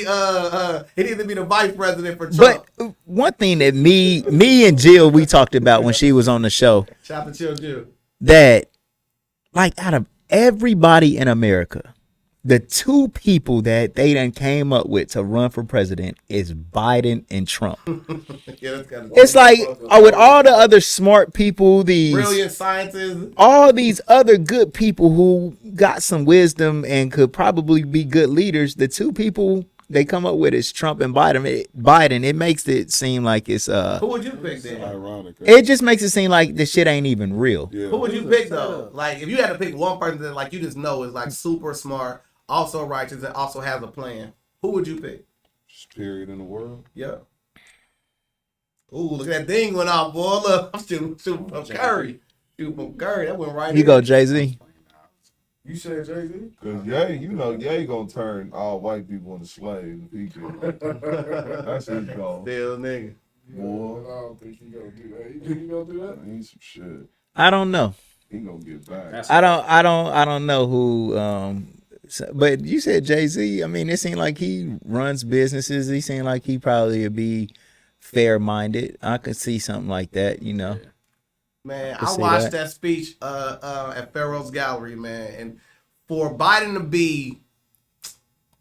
S4: he needs to be the vice president for Trump.
S2: But one thing that me and Jill we talked about when she was on the show
S4: Shout out to Chill Jill.
S2: that like out of everybody in America, the two people that they done came up with to run for president is Biden and Trump.
S4: Yeah, that's kind of
S2: It's like with all the other smart people, these
S4: brilliant scientists.
S2: all these other good people who got some wisdom and could probably be good leaders, the two people they come up with is Trump and Biden. It makes it seem like it's
S4: Who would you pick then?
S3: Ironic.
S2: it just makes it seem like the shit ain't even real.
S3: Yeah.
S4: Who would you pick though? Like if you had to pick one person that like you just know is like super smart, also righteous, and also has a plan, who would you pick?
S3: Just period in the world.
S4: Yeah. Ooh, look at that thing went off, boy. Look, I'm shooting from Curry. Shooting from Curry. That went right
S2: You
S4: in.
S2: go Jay-Z.
S1: You said Jay-Z?
S3: Cause Ye gonna turn all white people into slaves. If he can. That's his goal.
S4: Still nigga.
S3: Boy.
S1: I don't think he gonna do that. You think he gonna do that?
S3: He ain't some shit.
S2: I don't know.
S3: He gonna get back.
S5: That's-
S2: I don't know who but you said Jay-Z. I mean, it seemed like he runs businesses. He seemed like he probably would be fair-minded. I could see something like that, you know.
S4: Man,
S2: To
S4: I
S2: see
S4: watched
S2: that.
S4: that speech at Pharaoh's Gallery, man, and for Biden to be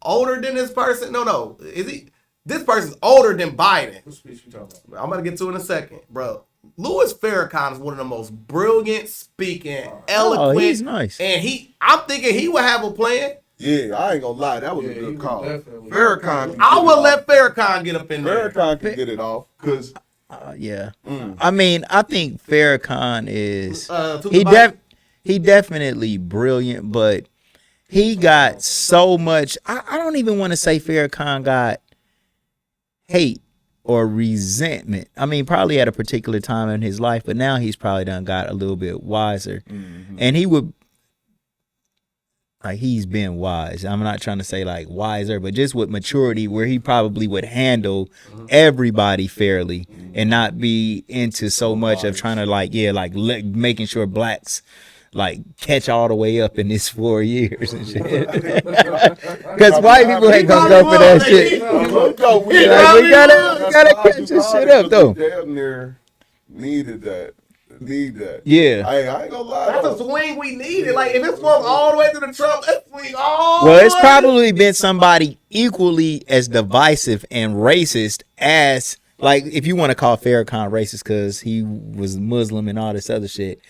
S4: older than this person, no, is he? This person's older than Biden.
S1: What speech you talking about?
S4: I'm gonna get to it in a second, bro. Louis Farrakhan is one of the most brilliant speaking, eloquent,
S2: Oh, he's nice.
S4: and I'm thinking he would have a plan.
S3: Yeah, I ain't gonna lie. That was
S1: Yeah,
S3: a
S1: he
S3: good
S1: was
S3: call.
S1: definitely-
S3: Farrakhan. can
S4: I
S3: get
S4: would
S3: it
S4: let
S3: off.
S4: Farrakhan get up in there.
S3: Farrakhan can get it off. Cause
S2: Yeah.
S3: Mm.
S2: I mean, I think Farrakhan is
S4: To
S2: he
S4: the
S2: he definitely brilliant, but he got so much. I don't even want to say Farrakhan got hate or resentment. I mean, probably at a particular time in his life, but now he's probably done got a little bit wiser. And he would like he's been wise. I'm not trying to say like wiser, but just with maturity, where he probably would handle everybody fairly and not be into so much of trying to like making sure blacks like catch all the way up in this 4 years and shit. Because white people ain't gonna go for that shit.
S3: No,
S2: We gotta catch this shit up though.
S3: Damn near needed that. Need that.
S2: Yeah.
S3: I ain't gonna lie.
S4: That's a
S3: though.
S4: swing we needed. Like if it swung all the way to the Trump, let's swing all.
S2: Well,
S4: the
S2: it's
S4: way.
S2: probably been somebody equally as divisive and racist as, like, if you want to call Farrakhan racist because he was Muslim and all this other shit.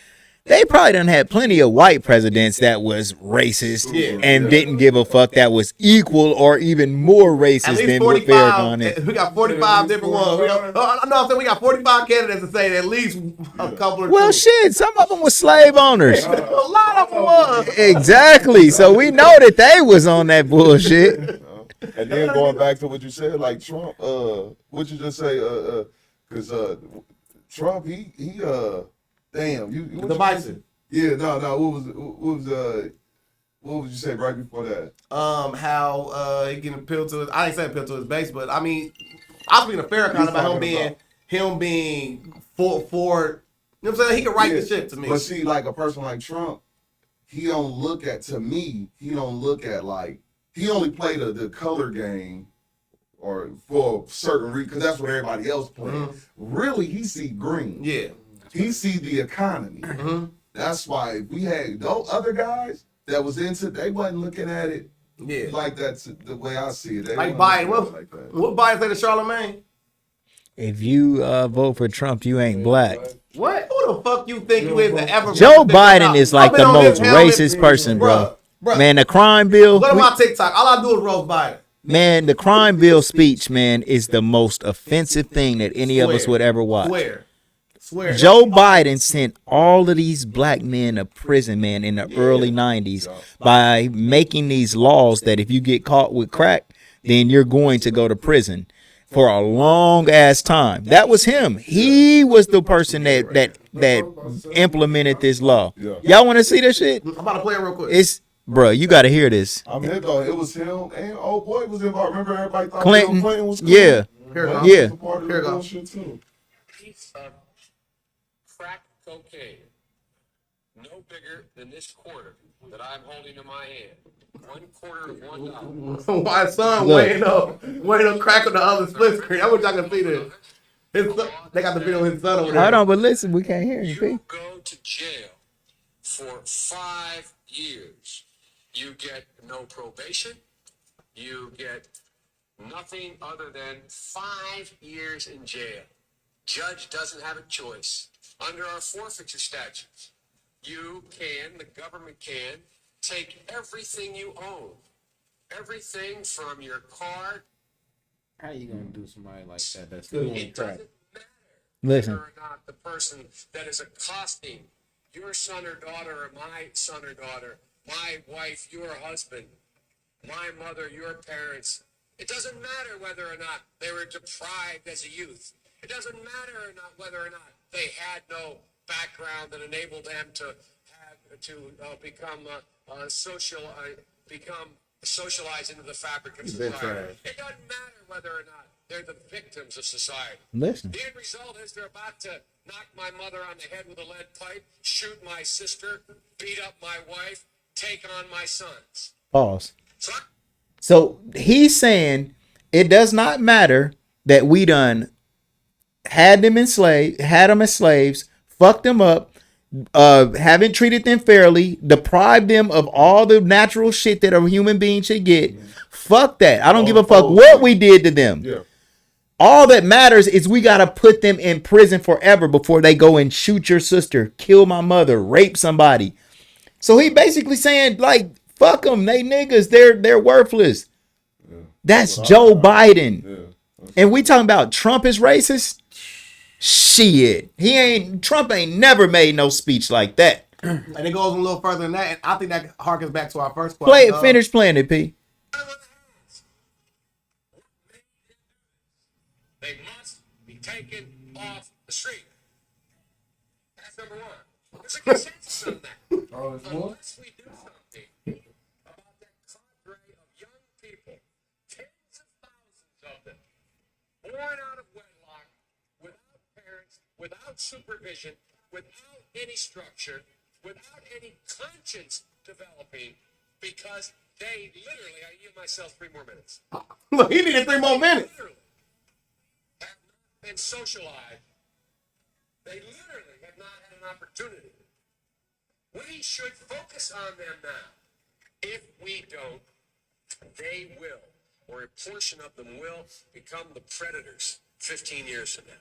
S2: They probably done had plenty of white presidents that was racist and didn't give a fuck, that was equal or even more
S4: At
S2: racist
S4: least
S2: than what
S4: 45.
S2: Farrakhan is.
S4: We got 45 different ones. I know. I'm saying we got 45 candidates to say at least a couple of.
S2: Well, shit, some of them were slave owners.
S4: A lot of them was.
S2: Exactly. So we know that they was on that bullshit.
S3: And then going back to what you said, like Trump, what you just say, because Trump, he damn, you what you
S4: Divisive.
S3: say? Yeah, no, what would you say right before that?
S4: How he can appeal to his. I ain't saying appeal to his base, but I mean, I was being a Farrakhan about him being for. You know what I'm saying? He can write the shit to me.
S3: But see, like a person like Trump, he don't look at like, he only play the color game or for certain reason, because that's what everybody else playing. Really, he see green.
S4: Yeah.
S3: He see the economy. That's why we had those other guys that was into, they wasn't looking at it like that's the way I see it. They
S4: Like
S3: wasn't
S4: Biden.
S3: looking at it like that.
S4: What Biden say to Charlemagne?
S2: If you vote for Trump, you ain't black.
S4: What? Who the fuck you think you is to ever?
S2: Joe
S4: figure it
S2: Biden
S4: out?
S2: is like
S4: I've been
S2: the
S4: on this
S2: most
S4: helmet-
S2: racist person, bro.
S4: Bruh.
S2: Man, the crime bill.
S4: Go to my TikTok. All I do is roast Biden.
S2: Man, the crime bill speech, man, is the most offensive thing that any of us would ever watch.
S4: Swear.
S2: Joe Biden sent all of these black men to prison, man, in the early 90s by making these laws that if you get caught with crack, then you're going to go to prison for a long ass time. That was him. He was the person that implemented this law. Y'all want to see this shit?
S4: I'm about to play it real quick.
S2: It's, bro, you got to hear this.
S3: I mean, it was him and old boy was involved. Remember everybody thought
S2: Clinton.
S3: Bill Clinton was cool?
S2: Yeah.
S4: Here it
S3: But
S4: goes.
S3: he
S2: Yeah.
S3: was a part of
S4: Here it
S3: the
S4: goes.
S3: bullshit too.
S6: Piece of crack cocaine, no bigger than this quarter that I'm holding in my hand. $1/4 of $1.
S4: My son
S2: Look.
S4: weighing up crack on the other split screen. I wish I could see this. They got the video of his son over there.
S2: Hold on, but listen, we can't hear you, P.
S6: You go to jail for 5 years. You get no probation. You get nothing other than 5 years in jail. Judge doesn't have a choice. Under our forfeiture statutes, the government can take everything you own. Everything from your car.
S5: How you gonna do somebody like that? That's
S6: It
S5: doing crack.
S6: doesn't matter
S2: Listen.
S6: whether or not the person that is accosting your son or daughter or my son or daughter, my wife, your husband, my mother, your parents. It doesn't matter whether or not they were deprived as a youth. It doesn't matter or not whether or not they had no background that enabled them to become socialized into the fabric of society. It doesn't matter whether or not they're the victims of society.
S2: Listen.
S6: The end result is they're about to knock my mother on the head with a lead pipe, shoot my sister, beat up my wife, take on my sons.
S2: Pause.
S6: So
S2: So he's saying it does not matter that we done had them as slaves, fucked them up, haven't treated them fairly, deprived them of all the natural shit that a human being should get. Fuck that. I don't give a fuck what we did to them.
S3: Yeah.
S2: All that matters is we gotta put them in prison forever before they go and shoot your sister, kill my mother, rape somebody. So he basically saying, like, fuck them, they niggas, they're worthless. That's Joe Biden. And we talking about Trump is racist? Shit. Trump ain't never made no speech like that.
S4: And it goes a little further than that. And I think that harkens back to our first question.
S2: Play it, finish playing it, P.
S6: they must be taken off the street. That's number one. There's a consensus on that. Unless we do something structure without any conscience developing because they literally, I give myself 3 more minutes.
S4: Look, he needed 3 more minutes.
S6: Literally have not been socialized. They literally have not had an opportunity. We should focus on them now. If we don't, they will, or a portion of them will, become the predators 15 years from now.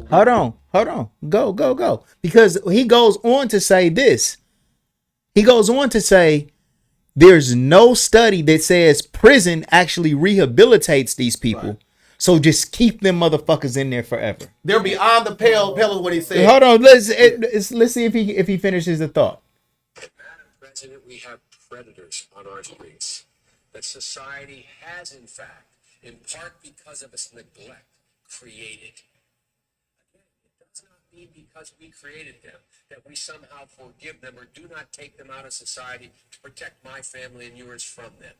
S2: Hold on. Go. Because he goes on to say this. He goes on to say there's no study that says prison actually rehabilitates these people. Right. So just keep them motherfuckers in there forever.
S4: They're beyond the pale is what he said.
S2: Hold on. Let's see if he finishes the thought.
S6: Madam President, we have predators on our streets that society has, in fact, in part because of its neglect, created. Again, it does not mean because we created them that we somehow forgive them or do not take them out of society to protect my family and yours from them.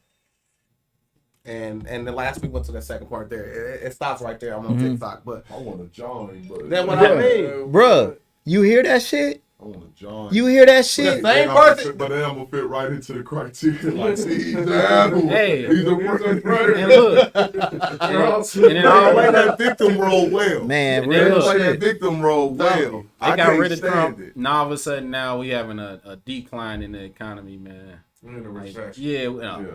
S4: And the last we went to the second part there. It stops right there. I'm on TikTok, but
S3: I want to join, but
S4: that's what I mean.
S2: Bruh, you hear that shit?
S3: I want to join.
S2: You hear that shit?
S4: The same person.
S3: But then I'm gonna fit right into the criteria. Like, see, he's an animal.
S5: Hey.
S3: He's a predator.
S5: And look,
S3: And then I play that victim role well.
S2: Man,
S5: And then
S2: real
S5: look,
S3: Play that
S2: shit.
S3: victim role well.
S5: they got
S3: can't
S5: rid of
S3: stand
S5: Trump.
S3: it.
S5: Now all of a sudden, now we having a decline in the economy, man.
S3: In the
S5: Like,
S3: recession.
S5: yeah,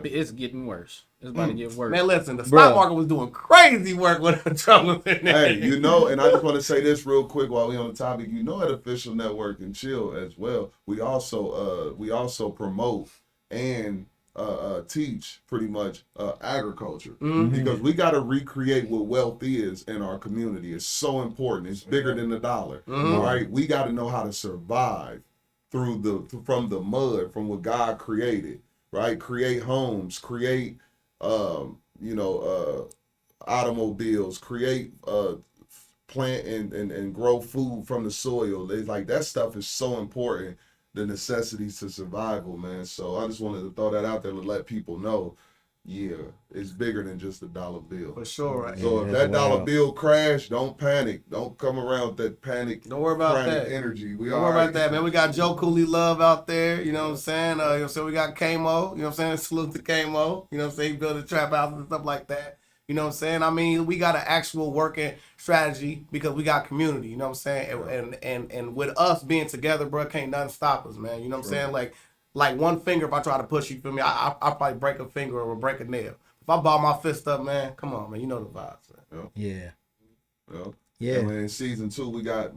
S5: it's getting worse. It's about to get worse.
S4: Man, listen, the
S2: Bruh.
S4: stock market was doing crazy work when Trump was in there.
S3: Hey, you know, and I just want to say this real quick while we on the topic. You know, at Official Network and Chill as well, we also promote and teach pretty much agriculture because we got to recreate what wealth is in our community. It's so important. It's bigger than the dollar. All right, we got to know how to survive from the mud, from what God created. Right, create homes, create automobiles, create plant and grow food from the soil. They like that stuff is so important, the necessities to survival, man. So I just wanted to throw that out there to let people know, yeah, it's bigger than just a dollar bill.
S4: For sure, right?
S3: So if that dollar bill crash, don't panic. Don't come around with that panic.
S4: Don't worry about
S3: frantic
S4: that.
S3: energy. We
S4: Don't worry about that, man. We got Joe Cooley Love out there, you know what I'm saying? You know what I'm saying? We got Kamo, you know what I'm saying? Salute to Kamo, you know what I'm saying? He built a trap house and stuff like that. You know what I'm saying? I mean, we got an actual working strategy because we got community, you know what I'm saying? And with us being together, bro, can't nothing stop us, man. You know what I'm saying? Like one finger, if I try to push you, feel me, I'll probably break a finger or break a nail. If I ball my fist up, man, come on, man. You know the vibes, man.
S2: Yeah.
S3: Yeah. And in season 2, we got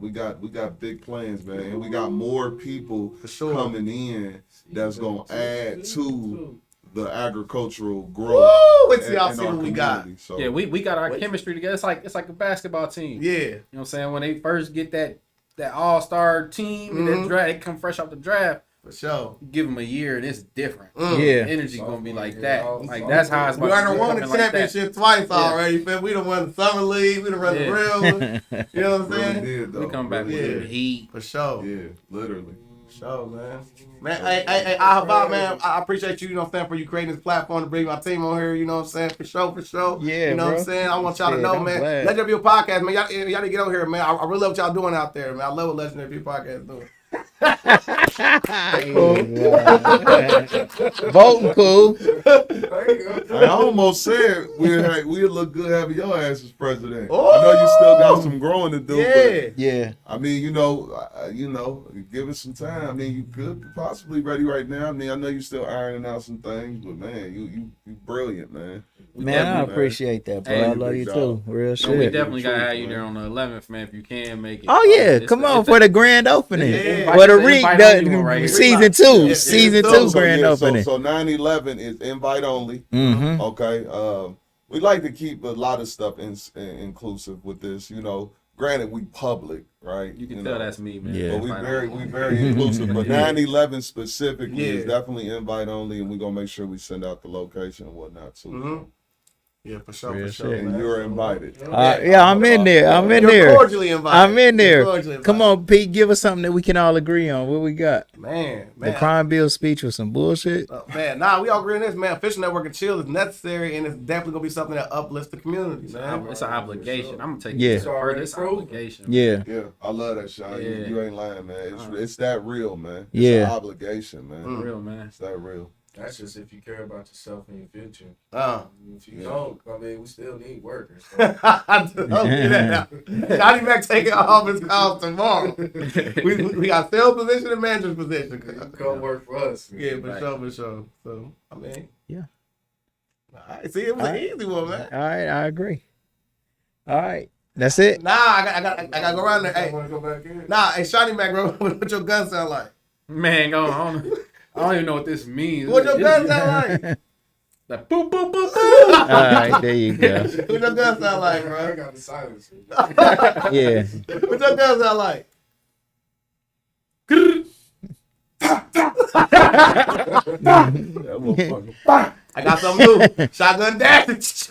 S3: big plans, man. And we got more people
S4: For sure.
S3: coming in that's gonna add to the agricultural growth.
S4: Woo! Wait till y'all
S3: in
S4: see
S3: our
S4: what we got.
S3: community. So,
S5: Yeah, we got our chemistry together. It's like a basketball team.
S4: Yeah.
S5: You know what I'm saying? When they first get that all-star team and that draft, they come fresh off the draft.
S4: For sure.
S5: Give them a year and it's different.
S2: Yeah.
S5: The energy gonna be like that. Like that's how it's.
S4: We
S5: about to
S4: already
S5: be
S4: won the
S5: coming like that.
S4: championship twice already, fam. We done won the Summer League. We done run the real one. You know what I'm
S3: really
S4: saying?
S3: did, though.
S5: We come back
S3: Really
S5: with
S3: did.
S5: the heat.
S4: For sure.
S3: Yeah, literally.
S4: For sure, man. Man, hey, Ahava, man, I appreciate you, you know what I'm saying, for you creating this platform to bring my team on here, you know what I'm saying? For sure.
S2: Yeah,
S4: You know what
S2: bro.
S4: I'm saying? I want y'all to
S2: Shit,
S4: know,
S2: I'm
S4: man.
S2: glad.
S4: Legendary View Podcast, man. Y'all need to get on here, man. I really love what y'all doing out there, man. I love what Legendary View Podcast is doing.
S2: Voting cool.
S3: I almost said we'd look good having your ass as president.
S4: Oh!
S3: I know you still got some growing to do,
S4: Yeah.
S2: Yeah.
S3: but I mean, give it some time. I mean, you could possibly ready right now. I mean, I know you still ironing out some things, but man, you brilliant, man.
S2: Man, I
S3: love you,
S2: appreciate that, bro.
S5: Hey,
S2: I love you
S3: big
S2: too.
S3: dog.
S2: Real
S5: No, we
S2: shit.
S5: definitely gotta have you
S3: man.
S5: there on the 11th, man. If you can make it.
S2: Oh yeah,
S5: It's
S2: come
S5: the-
S2: on
S5: it's
S2: for the grand opening.
S4: Yeah.
S2: For the
S5: Invite only one right here.
S2: season 2,
S4: Yeah,
S2: season
S4: so-
S2: 2
S3: So,
S2: grand
S3: yeah,
S2: opening.
S3: So 9/11 is invite only.
S2: Mm-hmm.
S3: Okay. We like to keep a lot of stuff inclusive with this. You know, granted we public, right?
S5: You can
S3: know,
S5: tell that's me, man.
S2: Yeah.
S3: But we
S5: Invite
S3: very
S5: only.
S3: inclusive. But
S5: Yeah.
S3: 9/11 specifically is
S4: Yeah.
S3: definitely invite only, and we're gonna make sure we send out the location and whatnot too.
S4: Mm-hmm. Yeah, for sure,
S2: Real
S4: for sure.
S2: shit.
S3: And
S4: Man.
S3: you're invited.
S2: Yeah, I'm in there. I'm in
S4: You're
S2: there.
S4: cordially invited.
S2: I'm in
S4: You're
S2: there.
S4: cordially
S2: Come
S4: invited.
S2: on, Pete. Give us something that we can all agree on. What we got?
S4: Man.
S2: The crime bill speech was some bullshit.
S4: Man, nah, we all agree on this, man. Official network and chill is necessary, and it's definitely gonna be something that uplifts the community, man.
S5: It's an obligation. I'm gonna take
S2: Yeah.
S5: this further. It's an obligation.
S2: Yeah.
S3: Yeah, I love that, Sean.
S5: Yeah.
S3: You ain't lying, man. It's that real, man. It's
S2: Yeah.
S3: an obligation, man.
S5: For real, man.
S3: It's that real.
S1: That's just if you care about yourself and your future. If you
S3: Yeah.
S1: don't, I mean, we still need workers.
S4: Don't get that out. Johnny Mac taking off his calls tomorrow. we got sales position and manager's position.
S1: Come work for us.
S4: Yeah, for sure, for sure. So, I mean,
S2: Yeah.
S4: I see it was an easy one, man.
S2: All right, I agree. All right, that's it.
S4: Nah, I got to go around there. Hey,
S1: Want to go back in?
S4: nah, hey, Johnny Mac, bro, what your gun sound like?
S5: Man, go on. I don't even know what this means.
S4: What your gun sound like?
S5: Like boop boop boop boop.
S2: All right, there you go.
S4: What your gun sound like,
S1: I
S4: bro?
S1: got the silence.
S2: Yeah.
S4: What your gun sound like?
S3: That motherfucker.
S4: I got something new. Shotgun dash.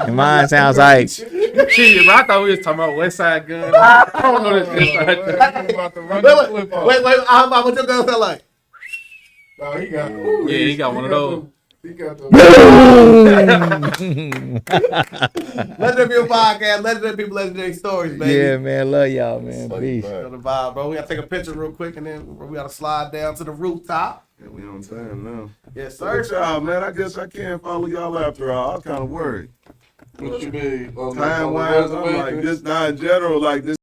S2: And mine sounds like
S5: Shit, bro, I thought we was talking about West Side Gun. I don't know this West Side Gun.
S1: About to run the flip off.
S4: Wait. How about what your gun sound like?
S1: No, he got.
S5: Yeah, he got one of those.
S1: He got the.
S4: Legendary podcast, legendary people, legendary stories, baby.
S2: yeah, man. Love y'all, man.
S3: Fuck
S2: Peace.
S3: that.
S4: Feel the vibe, bro. We gotta take a picture real quick, and then we gotta slide down to the rooftop.
S3: Yeah, we on time now.
S4: Yes,
S3: Sir,
S4: sir.
S3: y'all, man. I guess I can't follow y'all after all. I was kind of worried.
S1: What you mean?
S3: Time wise, I'm like, this not in general, like this.